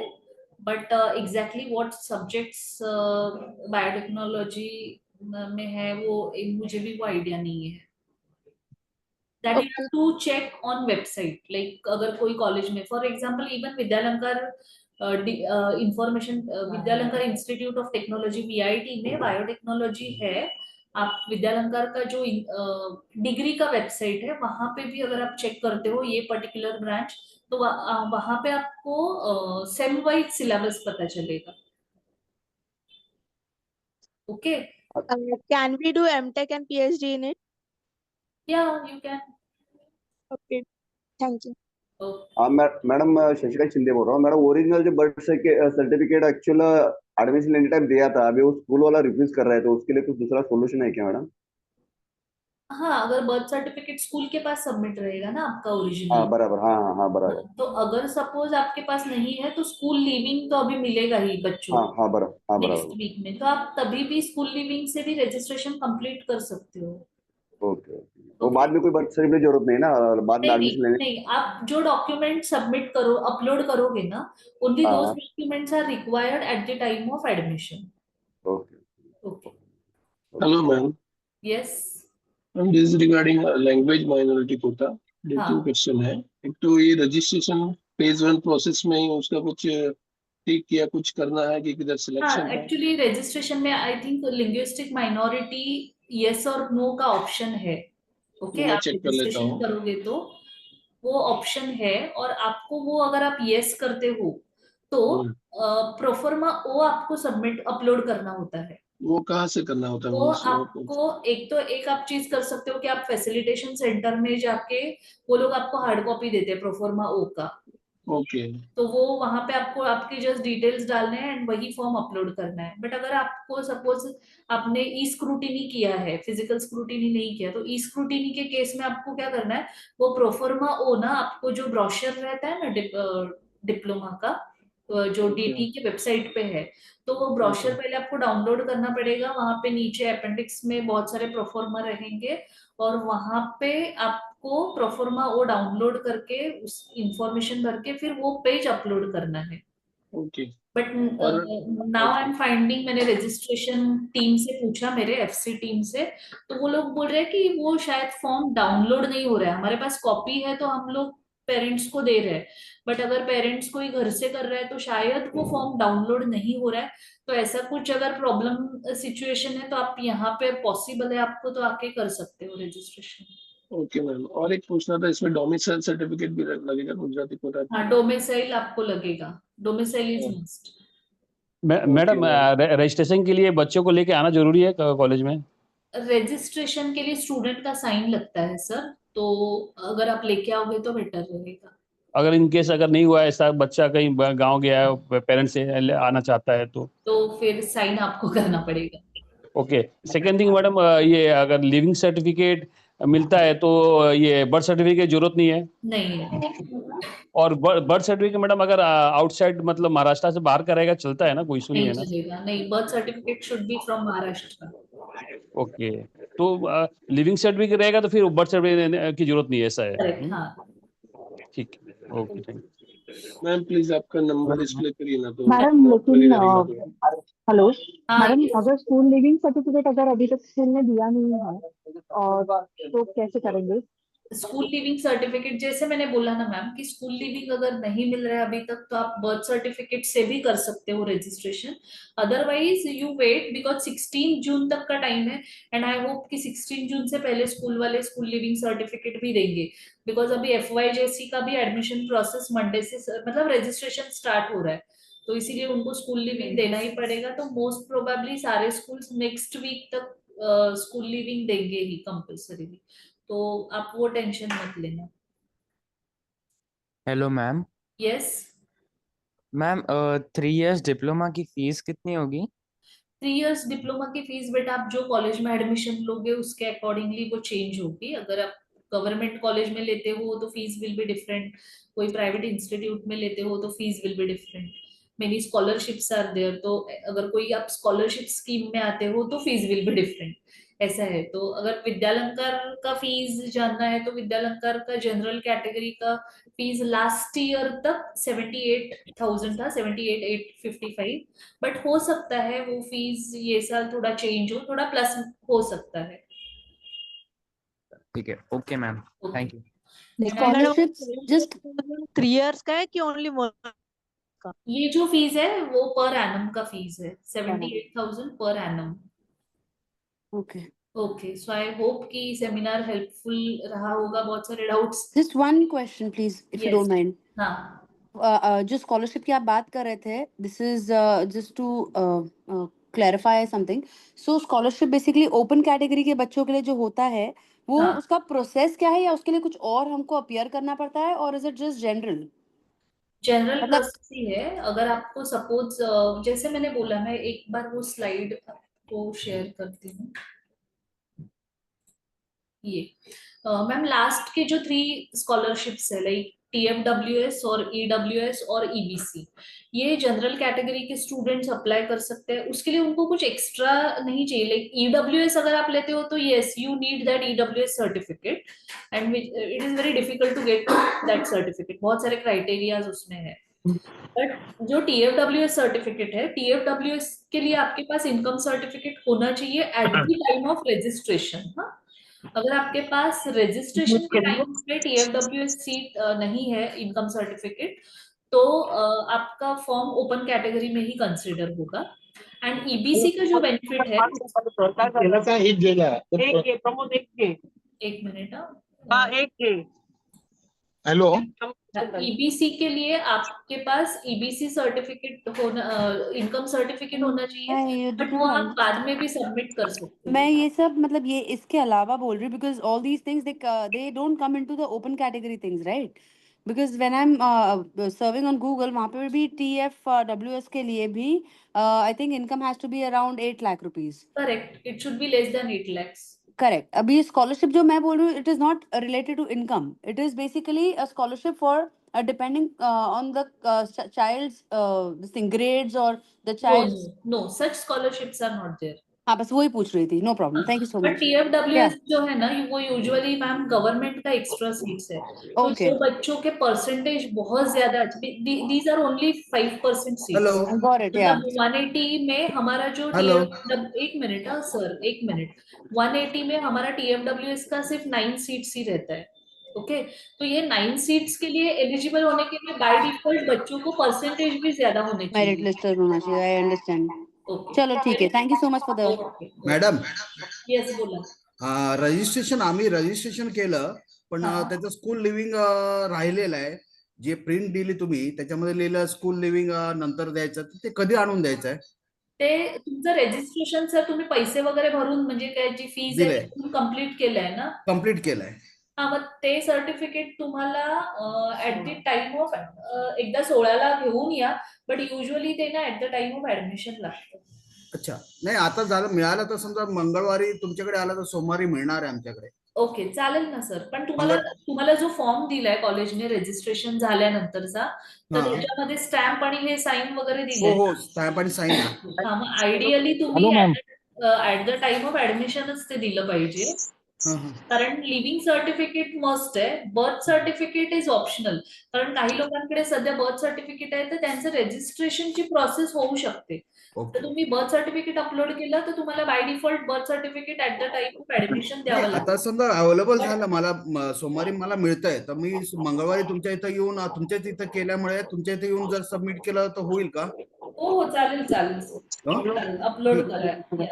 but exactly what subjects biotechnology में है वो मुझे भी वो आइडिया नहीं है। that you have to check on website. Like अगर कोई कॉलेज में, for example, even Vidyalankar information, Vidyalankar institute of technology VIT में बायोटेक्नोलॉजी है, आप विद्यालंकार का जो डिग्री का वेबसाइट है वहां पे भी अगर आप चेक करते हो ये पर्टिकुलर ब्रांच, तो वहां पे आपको सेम वाइज सिलेबस पता चलेगा. Okay, Can we do MTech and PhD in it? या you can. Okay, thank you. हाँ मैडम, शशिकांत शिंदे बोल रहा हूँ. मैडम, ओरिजिनल जो बर्थ सर्टिफिकेट एक्चुअल एडमिशन लेने टाइम दिया था, अभी वो स्कूल वाला रिफ्यूज कर रहा है, तो उसके लिए कुछ दूसरा सोल्यूशन है क्या मैडम? हाँ, अगर बर्थ सर्टिफिकेट स्कूल के पास सबमिट रहेगा ना आपका ओरिजिनल. हाँ बराबर, हाँ बराबर. तो अगर सपोज आपके पास नहीं है तो स्कूल लिविंग तो अभी मिलेगा ही बच्चों हाँ बराबर. नेक्स्ट वीक में, तो आप तभी भी स्कूल लिविंग से भी रजिस्ट्रेशन कंप्लीट कर सकते हो. ओके. तो बाद में कोई बर्थ सर्टिफिकेट जरूरत नहीं ना, बाद में एडमिशन लेने? नहीं, आप जो डॉक्यूमेंट सबमिट करो, अपलोड करोगे ना, only those documents are required at the time of admission. Okay. Hello, ma'am. Yes. This is regarding language minority quota. दो हाँ. तीन क्वेश्चन है. एक तो ये रजिस्ट्रेशन फेज 1 प्रोसेस में ही उसका कुछ ठीक किया, कुछ करना है कि किधर सिलेक्शन है? एक्चुअली रजिस्ट्रेशन में I think linguistic minority yes और नो का ऑप्शन है. ओके, मैं आप चेक कर लेता रजिस्ट्रेशन हूँ. करोगे तो वो ऑप्शन है, और आपको वो अगर आप यस करते हो तो प्रोफर्मा ओ आपको सबमिट अपलोड करना होता है. वो कहाँ से करना होता है? वो आपको एक आप चीज कर सकते हो कि आप फैसिलिटेशन सेंटर में जाके, वो लोग आपको हार्ड कॉपी देते हैं प्रोफर्मा ओ का. ओके. तो वो वहां पे आपको आपकी जस्ट डिटेल्स डालने हैं एंड वही फॉर्म अपलोड करना है. बट अगर आपको सपोज आपने ई स्क्रूटिनी किया है, फिजिकल स्क्रूटिनी नहीं किया, तो ई स्क्रूटिनी के केस में आपको क्या करना है, वो प्रोफर्मा ओ ना, आपको जो ब्रोशर रहता है ना डिप्लोमा का, जो DT की वेबसाइट पे है, तो वो ब्रोशर पहले आपको डाउनलोड करना पड़ेगा. वहां पे नीचे अपेंडिक्स में बहुत सारे प्रोफॉर्मा रहेंगे, और वहां पे आपको प्रोफॉर्मा वो डाउनलोड करके उस इंफॉर्मेशन भर के फिर वो पेज अपलोड करना है. Okay. But now I am finding, मैंने रजिस्ट्रेशन टीम से पूछा, मेरे FC टीम से, तो वो लोग बोल रहे हैं कि वो शायद फॉर्म डाउनलोड नहीं हो रहा है. हमारे पास कॉपी है तो हम लोग पेरेंट्स को दे रहे हैं, बट अगर पेरेंट्स कोई घर से कर रहा है तो शायद वो फॉर्म डाउनलोड नहीं हो रहा है. तो ऐसा कुछ अगर प्रॉब्लम सिचुएशन है तो आप यहाँ पे पॉसिबल है आपको तो आके कर सकते हो रजिस्ट्रेशन. ओके मैम, और एक पूछना था, इसमें डोमिसाइल सर्टिफिकेट भी लगेगा गुजराती कोटा? हाँ, डोमिसाइल आपको लगेगा. Domicile is must. Madam, registration के लिए बच्चों को लेके आना जरूरी है कॉलेज में? रजिस्ट्रेशन के लिए स्टूडेंट का साइन लगता है सर, तो अगर आप लेके आओगे तो बेटर रहेगा. अगर इन केस अगर नहीं हुआ ऐसा, बच्चा कहीं गांव गया है, पेरेंट्स से आना चाहता है तो फिर साइन आपको करना पड़ेगा. ओके. सेकेंड थिंग मैडम, ये अगर लिविंग सर्टिफिकेट मिलता है तो ये बर्थ सर्टिफिकेट की जरूरत नहीं है? नहीं है. और बर्थ सर्टिफिकेट मैडम अगर आउटसाइड मतलब महाराष्ट्र से बाहर का रहेगा चलता है ना, कोई इशू नहीं है ना? चलेगा. नहीं, birth certificate should be from Maharashtra. Okay. तो लिविंग सर्टिफिकेट रहेगा तो फिर बर्थ सर्टिफिकेट की जरूरत नहीं है, ऐसा है? हाँ. ठीक है. Okay, thank you. Ma'am please आपका नंबर डिस्प्ले करिए ना. तो मैडम लेकिन हेलो हाँ, मैडम, yes. अगर स्कूल लिविंग सर्टिफिकेट अगर अभी तक स्कूल ने दिया नहीं है और तो कैसे करेंगे? स्कूल लिविंग सर्टिफिकेट, जैसे मैंने बोला ना मैम कि स्कूल लिविंग अगर नहीं मिल रहा है अभी तक, तो आप बर्थ सर्टिफिकेट से भी कर सकते हो registration. Otherwise you wait, because 16 जून तक का टाइम है, एंड आई होप कि 16 जून से पहले स्कूल वाले स्कूल लिविंग सर्टिफिकेट भी देंगे. बिकॉज अभी FYJC का भी एडमिशन प्रोसेस मंडे से मतलब रजिस्ट्रेशन स्टार्ट हो रहा है, तो इसीलिए उनको स्कूल लिविंग देना ही पड़ेगा. तो मोस्ट प्रोबेबली सारे स्कूल नेक्स्ट वीक तक स्कूल लिविंग देंगे ही कंपल्सरीली, तो आप वो टेंशन मत लेना. Hello ma'am. Yes ma'am, 3 years diploma की फीस कितनी होगी? 3 इयर्स डिप्लोमा की फीस बेटा आप जो कॉलेज में एडमिशन लोगे उसके अकॉर्डिंगली वो चेंज होगी. अगर आप गवर्नमेंट कॉलेज में लेते हो तो फीस विल बी डिफरेंट, कोई प्राइवेट इंस्टीट्यूट में लेते हो तो fees will be different. Many scholarships are there, तो अगर कोई आप स्कॉलरशिप स्कीम में आते हो तो फीस विल बी डिफरेंट, ऐसा है. तो अगर विद्यालंकार का फीस जानना है तो विद्यालंकार का जनरल कैटेगरी का फीस लास्ट ईयर तक 78,000 था, 78,855. बट हो सकता है वो फीस ये साल थोड़ा चेंज हो, थोड़ा प्लस हो सकता है. ठीक है, okay ma'am, thank you. Scholarships just 3 years का है कि ओनली 1 का? ये जो फीस है वो पर एनम का फीस है 78,000 per annum. okay. Okay, so I hope कि सेमिनार हेल्पफुल रहा होगा। बहुत सारे doubts. Just one question, please, if you don't mind. हाँ, जो स्कॉलरशिप की आप बात कर रहे थे, this is just to clarify something. So scholarship basically open category के बच्चों के लिए जो होता है वो हाँ। उसका प्रोसेस क्या है, या उसके लिए कुछ और हमको अपीयर करना पड़ता है, और is it just general? General मतलब प्रोसेस ही है। अगर आपको सपोज जैसे मैंने बोला, मैं एक बार वो स्लाइड आपको शेयर करती हूँ। ये मैम लास्ट के जो 3 स्कॉलरशिप्स है, लाइक TFWS और EWS और EBC, ये जनरल कैटेगरी के स्टूडेंट्स अप्लाई कर सकते हैं। उसके लिए उनको कुछ एक्स्ट्रा नहीं चाहिए। लाइक EWS अगर आप लेते हो तो yes, you need that EWS certificate and it is very difficult to get that certificate. बहुत सारे क्राइटेरियाज उसमें है। बट जो TFWS सर्टिफिकेट है, TFWS के लिए आपके पास इनकम सर्टिफिकेट होना चाहिए eight the time of registration. हाँ, अगर आपके पास रजिस्ट्रेशन के टाइम पे TFWS सीट नहीं है, इनकम सर्टिफिकेट, तो आपका फॉर्म ओपन कैटेगरी में ही कंसिडर होगा। एंड EBC का जो बेनिफिट है, एक मिनट, हेलो, EBC के लिए आपके पास EBC सर्टिफिकेट होना, इनकम सर्टिफिकेट होना चाहिए, बट वो आप बाद में भी सबमिट कर सकते मैं हो। ये सब मतलब ये इसके अलावा बोल रही हूँ, because all these things they don't come into the open category things, right? Because when I am serving on Google, वहाँ पे भी TFWS के लिए भी I think income has to be around 8 lakh rupees. Correct, it should be less than 8 lakhs। Correct. अभी scholarship जो मैं बोल रही हूँ, it is not related to income, it is basically a scholarship for depending on the child's grades और the No, child's. no, such scholarships are not there. हाँ, बस वही पूछ रही थी। No problem, thank you so but much. TFWS जो है ना, वो यूजुअली मैम गवर्नमेंट का एक्स्ट्रा सीट्स है। तो Okay. जो बच्चों के परसेंटेज बहुत ज्यादा, these are only 5% seats. Got it, yeah. मतलब 180 में हमारा जो Hello. एक मिनट, हाँ सर, एक मिनट। 180 में हमारा TFWS का सिर्फ 9 सीट्स ही रहता है। ओके, तो ये 9 सीट्स के लिए एलिजिबल होने के लिए बाय डिफॉल्ट बच्चों को परसेंटेज भी ज्यादा होने मेरिट चाहिए। लिस्टेड होना चाहिए, आई अंडरस्टैंड। ओके, चलो ठीक है, thank you so much for the. Madam, yes, बोला। रजिस्ट्रेशन आम्ही रजिस्ट्रेशन केलं, पण त्याचं स्कूल लिव्हिंग राहिलेलं आहे. जे प्रिंट दिली तुम्ही त्याच्यामध्ये लिहिलं स्कूल लिव्हिंग नंतर द्यायचं, तर ते कधी आणून द्यायचं आहे? ते तुमचं रजिस्ट्रेशन सर, तुम्ही पैसे वगैरे भरून म्हणजे काय जी फीज आहे दिलंय. ती तुम्ही कम्प्लीट केलंय ना? कम्प्लीट केलंय. हा, मग ते सर्टिफिकेट तुम्हाला ऍट द टाइम ऑफ एकदा 16ला घेऊन या, बट युजली ते ना at the time of admission लागतं। अच्छा, नाही आता झालं, मिळालं तर समजा मंगळवारी तुमच्याकडे आला तर सोमवारी मिळणार आहे आमच्याकडे. ओके, चालेल ना सर, पण तुम्हाला जो फॉर्म दिलाय कॉलेजने रजिस्ट्रेशन झाल्यानंतरचा, तर त्याच्यामध्ये स्टॅम्प आणि हे साईन वगैरे हो दिले। हो, स्टॅम्प आणि साईन. हा, मग आयडियली तुम्ही ऍट द टाइम ऑफ ऍडमिशनच ते दिलं पाहिजे, कारण लिव्हिंग सर्टिफिकेट मस्ट आहे, बर्थ सर्टिफिकेट इज ऑप्शनल। कारण काही लोकांकडे सध्या बर्थ सर्टिफिकेट आहे, तर त्यांचं रजिस्ट्रेशनची प्रोसेस होऊ शकते। तर तुम्ही बर्थ सर्टिफिकेट अपलोड केलं तर तुम्हाला by default birth certificate at the time of admission द्यावं लागतं। आता समजा अवेलेबल झालं, मला सोमवारी मला मिळतंय, तर मी मंगळवारी तुमच्या इथं येऊन, तुमच्याच इथं केल्यामुळे तुमच्या इथं येऊन जर सबमिट केलं तर होईल का? हो, चालेल चालेल, अपलोड करा।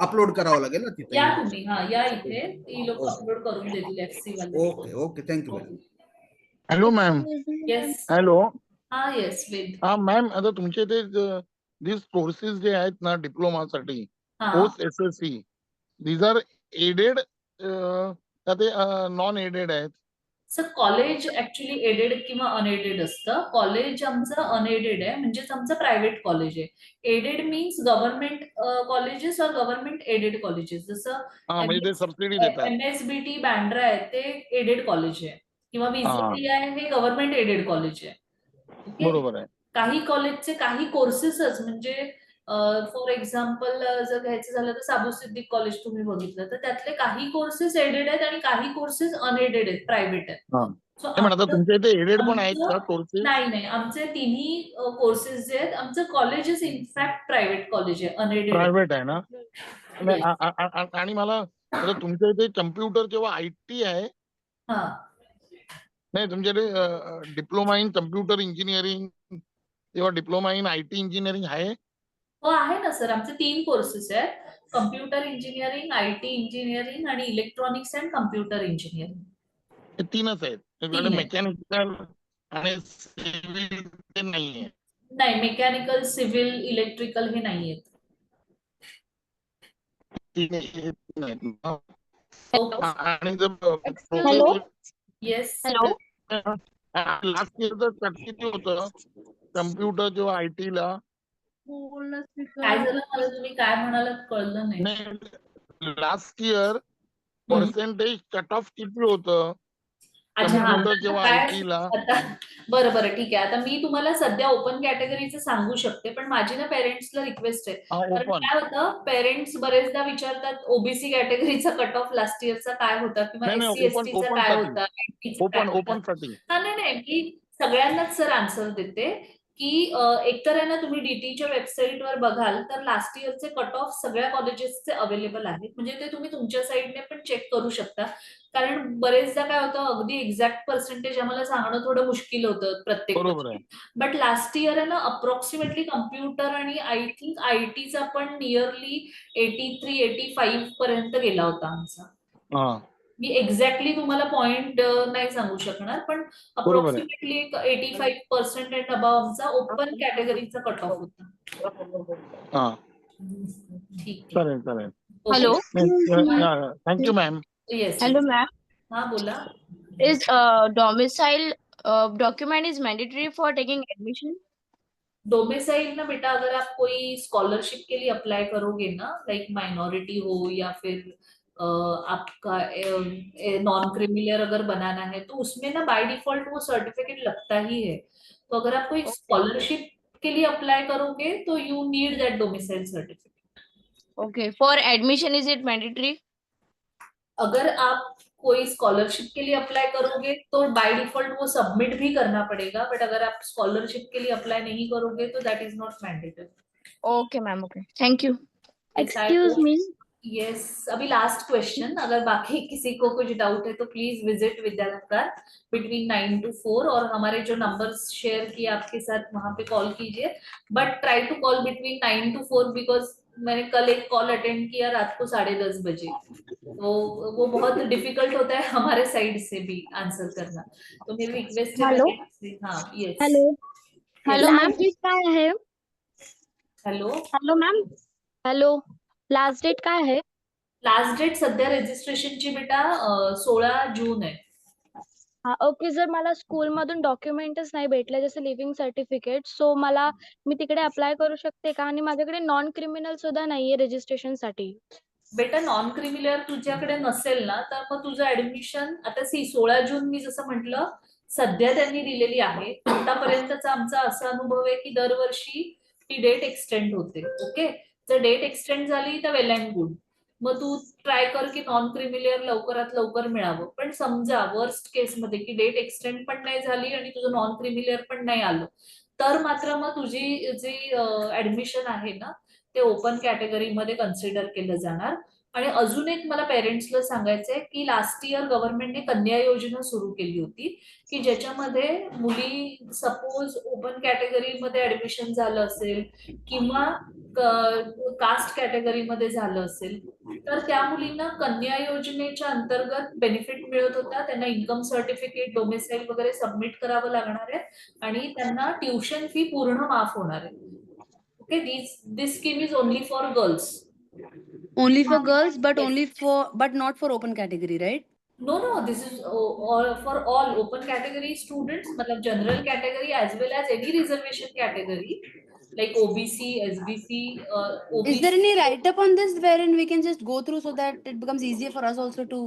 अपलोड करावं लागेल ना तिथे? या तुम्ही, हा या इथे, ती लोक अपलोड करून देतील FC वाले। Okay okay, thank you ma'am. Hello ma'am. Yes, hello. हा येस विद। हा मॅम, आता तुमचे ते दिस कोर्सेस जे आहेत ना डिप्लोमासाठी, post SSC, these are aided का ते नॉन एडेड आहेत? सर, कॉलेज ऍक्च्युली एडेड किंवा अनएडेड असतं। कॉलेज आमचं अनएडेड आहे, म्हणजेच आमचं प्रायव्हेट कॉलेज आहे। एडेड मीन्स गव्हर्नमेंट कॉलेजेस और गव्हर्नमेंट एडेड कॉलेजेस, जसं म्हणजे ते सबसिडी देतात. MSBT बँड्रा आहे ते एडेड कॉलेज आहे, किंवा VCT आहे हे गव्हर्नमेंट एडेड कॉलेज आहे। बरोबर आहे. काही कॉलेजचे काही कोर्सेसच, म्हणजे फॉर एक्झाम्पल जर घ्यायचं झालं तर साबू सिद्दीक कॉलेज तुम्ही बघितलं, तर त्यातले काही कोर्सेस एडेड आहेत आणि काही कोर्सेस अनएडेड आहेत, प्रायव्हेट आहेत। तुमच्या इथे एडेड पण आहेत का कोर्सेस? नाही, आमचे तिन्ही कोर्सेस जे आहेत, आमचं कॉलेजेस इनफॅक्ट प्रायव्हेट कॉलेज आहे, अनएडेड प्रायव्हेट आहे ना? आणि मला आता तुमच्या इथे कम्प्युटर किंवा IT आहे? हा नाही, तुमच्याकडे डिप्लोमा इन कम्प्युटर इंजिनिअरिंग किंवा डिप्लोमा इन IT इंजिनिअरिंग आहे? हो आहे ना सर, आमचे 3 कोर्सेस आहेत. कम्प्युटर इंजिनिअरिंग, IT इंजिनिअरिंग आणि इलेक्ट्रॉनिक्स अँड कम्प्युटर इंजिनिअरिंग. हे 3च आहेत. तुमच्याकडे आहेत. मेकॅनिकल आणि सिव्हिल ते नाहीये. नाही, मेकॅनिकल, सिव्हिल, इलेक्ट्रिकल हे नाही आहेत. 3 आहेत. ओके. आणि जर हॅलो येस. हॅलो लास्ट इयरचं कट किती होतं कम्प्युटर किंवा IT ला? काय झालं, मला तुम्ही काय म्हणालात कळलं नाही. नाही, last year percentage cut off किती होतं अच्छा, हा. कम्प्युटर किंवा काय IT ला? आता बरं ठीक आहे. आता मी तुम्हाला सध्या ओपन कॅटेगरीचं सांगू शकते, पण माझी ना पेरेंट्सला रिक्वेस्ट आहे. कारण ओपन काय होतं, पेरेंट्स बरेचदा विचारतात ओबीसी कॅटेगरीचा कट ऑफ लास्ट इयरचा काय होता किंवा नाही SC ओपन ST चा ओपन काय साठी होता, IT चा काय ओपन होता. साठी हा नाही मी सगळ्यांनाच सर आन्सर देते की एकतर आहे ना, तुम्ही DTच्या वेबसाईटवर बघाल तर लास्ट इयरचे कट ऑफ सगळ्या कॉलेजेसचे अवेलेबल आहेत. म्हणजे ते तुम्ही तुमच्या साईडने पण चेक करू शकता. कारण बरेचदा काय होतं, अगदी एक्झॅक्ट पर्सेंटेज आम्हाला सांगणं थोडं मुश्किल होतं प्रत्येक बरोबर आहे. वर्षी. बट लास्ट इयर आहे ना, अप्रॉक्सिमेटली कम्प्युटर आणि आय थिंक ITचा पण नियरली 83-85 पर्यंत गेला होता आमचा. हा मी एक्झॅक्टली तुम्हाला पॉइंट नाही सांगू शकणार, पण बरोबर आहे. अप्रॉक्सिमेटली 85% अँड अबाव आमचा ओपन कॅटेगरीचा कट ऑफ होता. हा ठीक आहे. चालेल चालेल. Hello thank you ma'am. Yes. hello ma'am, हा बोला. is domicile document is mandatory for taking admission? Domicile ना बेटा, अगर आप कोई स्कॉलरशिप के लिए अप्लाई करोगे ना, लाइक माइनॉरिटी हो या फिर आपका नॉन क्रिमिलियर अगर बनाना है, तो उसमें ना बाय डिफॉल्ट वो सर्टिफिकेट लगता ही है. तो अगर आप कोई स्कॉलरशिप के लिए अप्लाई करोगे तो you need that domicile certificate. Okay, for admission is it mandatory? अगर आप कोई स्कॉलरशिप के लिए अप्लाई करोगे तो बाय डिफॉल्ट वो सबमिट भी करना पड़ेगा, बट अगर आप स्कॉलरशिप के लिए अप्लाई नहीं करोगे तो that is not mandatory. Okay ma'am, okay, thank you. Excuse me. Yes, अभी लास्ट क्वेश्चन. अगर बाकी किसी को कुछ डाउट है तो please visit Vidyalankar between 9 to 4 और हमारे जो नंबर्स शेयर किए आपके साथ वहां पे कॉल कीजिए. But try to call between 9 to 4 because मैंने कल एक कॉल अटेंड किया रात को 10:30 बजे, तो वो बहुत डिफिकल्ट होता है हमारे साइड से भी आंसर करना. तो मेरी रिक्वेस्ट है. Hello? हाँ यस. Hello ma'am, काय आहे? Hello. Hello ma'am, hello, last date काय आहे? लास्ट डेट सध्या रजिस्ट्रेशनची बेटा 16 जून आहे. हा ओके, जर मला स्कूल मधून डॉक्युमेंटच नाही भेटले जसं लिव्हिंग सर्टिफिकेट, सो मी तिकडे अप्लाय करू शकते का? आणि माझ्याकडे नॉन क्रिमिनल सुद्धा नाहीये रजिस्ट्रेशन साठी. बेटा नॉन क्रिमिलियर तुझ्याकडे नसेल ना, तर मग तुझं ऍडमिशन आता 16 जून मी जसं म्हटलं सध्या त्यांनी दिलेली आहे. आतापर्यंतचा आमचा असा अनुभव आहे की दरवर्षी ती डेट एक्सटेंड होते. ओके, जर डेट एक्सटेंड झाली तर वेल अँड गुड. मग तू ट्राय कर की नॉन क्रिमिलियर लवकरात लवकर मिळावं. पण समजा वर्स्ट केस मध्ये की डेट एक्सटेंड पण नाही झाली आणि तुझं नॉन क्रिमिलियर पण नाही आलं, तर मात्र मग तुझी जी ऍडमिशन आहे ना ते ओपन कॅटेगरीमध्ये कन्सिडर केलं जाणार. आणि अजून एक मला पेरेंट्सला सांगायचंय की लास्ट इयर गव्हर्नमेंटने कन्या योजना सुरू केली होती की ज्याच्यामध्ये मुली सपोज ओपन कॅटेगरीमध्ये ऍडमिशन झालं असेल किंवा कास्ट कॅटेगरीमध्ये झालं असेल तर त्या मुलींना कन्या योजनेच्या अंतर्गत बेनिफिट मिळत होता. त्यांना इन्कम सर्टिफिकेट, डोमिसाइल वगैरे सबमिट करावं लागणार आहे आणि त्यांना ट्युशन फी पूर्ण माफ होणार आहे. Okay, this scheme is only for girls. Only for girls, but but not for open category, right? No, this is all for all open category students, matlab general category as well as any reservation category like OBC, SBC. OBC. Is there any write-up on this wherein we can just go through so that it becomes easier for us also to?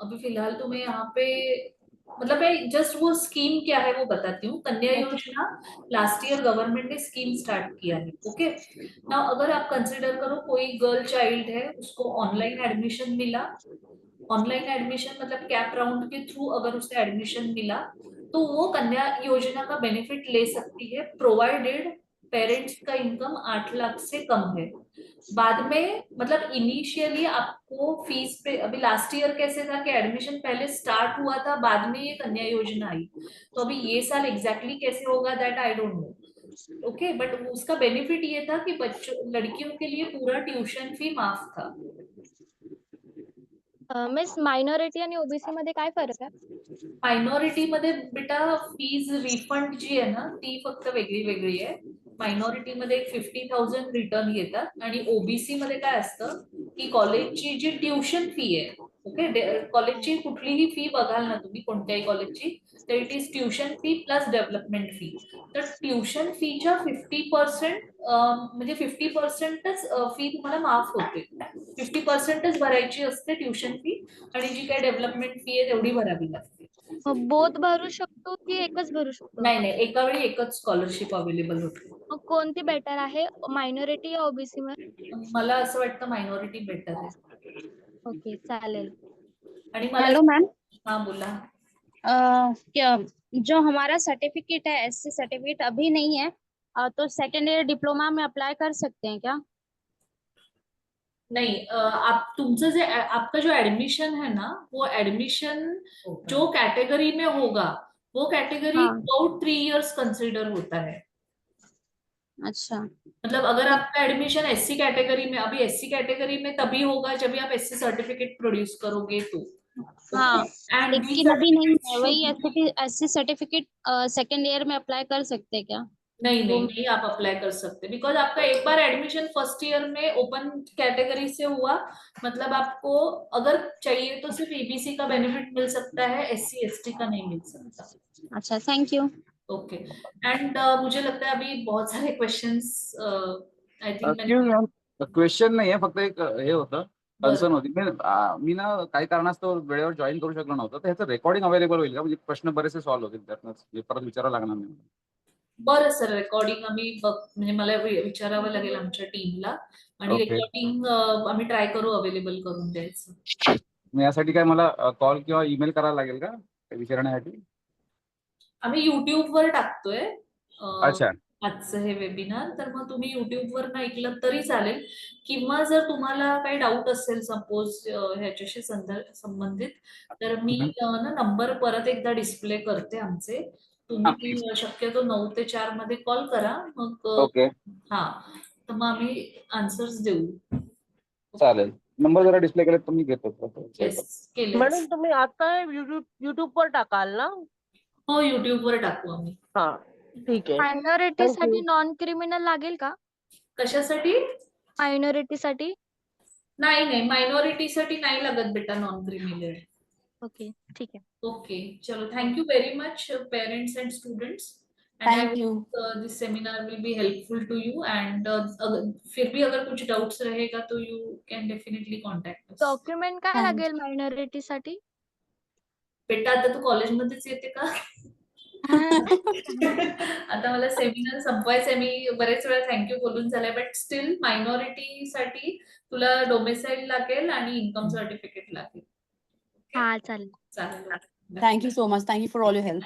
अभी फिलहाल तो मैं यहाँ पे मतलब मैं just वो scheme क्या है वो बताती हूँ. कन्या योजना लास्ट ईयर गवर्नमेंट ने स्कीम स्टार्ट किया है. ओके, ना अगर आप कंसिडर करो कोई गर्ल चाइल्ड है उसको ऑनलाइन एडमिशन मिला, ऑनलाइन एडमिशन मतलब कैप राउंड के थ्रू अगर उसे एडमिशन मिला तो वो कन्या योजना का बेनिफिट ले सकती है, प्रोवाइडेड पेरेंट्स का इनकम 8 लाख से कम है। बाद में मतलब इनिशियली आपको फीस पे, अभी लास्ट ईयर कैसे था कि एडमिशन पहले स्टार्ट हुआ था, बाद में ये कन्या योजना आई, तो अभी ये साल एग्जैक्टली कैसे होगा that I don't know. Okay, but उसका बेनिफिट ये था कि बच्चों लड़कियों के लिए पूरा ट्यूशन फी माफ था। मिस मायनॉरिटी आणि ओबीसी मध्ये काय फरक आहे? मायनॉरिटी मध्ये बेटा फीज रिफंड जी आहे ना ती फक्त वेगळी वेगळी आहे। मायनॉरिटी मध्ये 50,000 रिटर्न येतात आणि ओबीसी मध्ये काय असतं की कॉलेजची जी ट्युशन फी आहे, ओके, कॉलेजची कुठलीही फी बघाल ना तुम्ही कोणत्याही कॉलेजची, तर it is tuition fee plus development fee. तर ट्युशन फीच्या 50% म्हणजे 50%च फी तुम्हाला माफ होते, 50%च भरायची असते ट्युशन फी, आणि जी काही डेव्हलपमेंट फी आहे तेवढी भरावी लागते। बोथ भरू शकतो की एकच भरू शकतो? नाही नाही, एका वेळी एकच स्कॉलरशिप अवेलेबल होते। मग कोणती बेटर आहे, मायनॉरिटी या ओबीसी मध्ये? मला असं वाटतं मायनॉरिटी बेटर आहे। ओके, चालेल। आणि मला हेलो मैम, हा बोला। क्या जो हमारा सर्टिफिकेट है एससी सर्टिफिकेट अभी नहीं है, तो सेकेंड ईयर डिप्लोमा में अप्लाई कर सकते हैं क्या? नहीं, आप तुमचं जे आपका जो एडमिशन है ना, वो एडमिशन जो कैटेगरी में होगा वो कैटेगरी हाँ। अबाउट 3 इयर्स कंसिडर होता है। अच्छा, मतलब अगर आपका एडमिशन एससी कैटेगरी में, अभी एससी कैटेगरी में तभी होगा जब आप एससी सर्टिफिकेट प्रोड्यूस करोगे तो। हाँ, एंड लेकिन अभी नहीं है, वही एससी सर्टिफिकेट सेकेंड ईयर में अप्लाई कर सकते हैं क्या? नहीं नहीं वो- नहीं, आप अप्लाई कर सकते, बिकॉज आपका एक बार एडमिशन फर्स्ट ईयर में ओपन कैटेगरी से हुआ, मतलब आपको अगर चाहिए तो सिर्फ ईबीसी का बेनिफिट मिल सकता है, एससी एसटी का नहीं मिल सकता। अच्छा, थैंक यू। ओके, एंड मुझे लगता है अभी बहुत सारे क्वेश्चंस आई थिंक क्वेश्चन नाही आहे, फक्त एक हे होतं, बरं। कन्सर्न होती। मी ना काही कारणास्तव वेळेवर जॉईन करू शकलो नव्हतं, तर ह्याचं रेकॉर्डिंग अवेलेबल होईल का? म्हणजे प्रश्न बरेचसे सॉल्व्ह होतील त्यातनं, परत विचारावं लागणार नाही। बरं सर, रेकॉर्डिंग आम्ही म्हणजे मला विचारावं लागेल आमच्या टीमला, आणि ओके, रेकॉर्डिंग आम्ही ट्राय करू अवेलेबल करून द्यायचं। मग यासाठी काय मला कॉल किंवा ईमेल करायला लागेल का विचारण्यासाठी? आम्ही YouTube वर टाकतोय अच्छा, आजचं हे वेबिनार, तर मग तुम्ही YouTube वर ना ऐकलं तरी चालेल, किंवा जर तुम्हाला काही डाऊट असेल सपोज ह्याच्याशी संबंधित, तर मी ना नंबर परत एकदा डिस्प्ले करते आमचे, तुम्ही शक्यतो 9 ते 4 मध्ये कॉल करा, मग ओके, हा, तर मग आम्ही आन्सर्स देऊ। चालेल। नंबर जरा डिस्प्ले केले तर मी घेतो। येस, केले। मॅडम तुम्ही आता युट्यूब वर टाकाल ना? हो, YouTube वर टाकू आम्ही। हा, ठीक आहे। मायनॉरिटी साठी नॉन क्रिमिनल लागेल का? कशासाठी? मायनॉरिटी साठी? नाही नाही, मायनॉरिटी साठी नाही लागत बेटा नॉन क्रिमिनल। ओके, ठीक है। ओके, चलो, thank you very much parents and students, and I Thank you. Hope this seminar will be helpful to you, and फिर भी अगर कुछ डाउट्स रहेगा तो you can definitely contact us. Document काय लागेल मायनॉरिटी साठी? बेटा आता तू कॉलेजमध्येच येते का? आता मला सेमिनार संपवायचंय, मी बरेच वेळा थँक्यू बोलून झालंय, बट स्टील मायनॉरिटी साठी तुला डोमेसाईल लागेल आणि इन्कम सर्टिफिकेट लागेल। हा, चालेल। चालेल, Thank you so much. Thank you for all your help.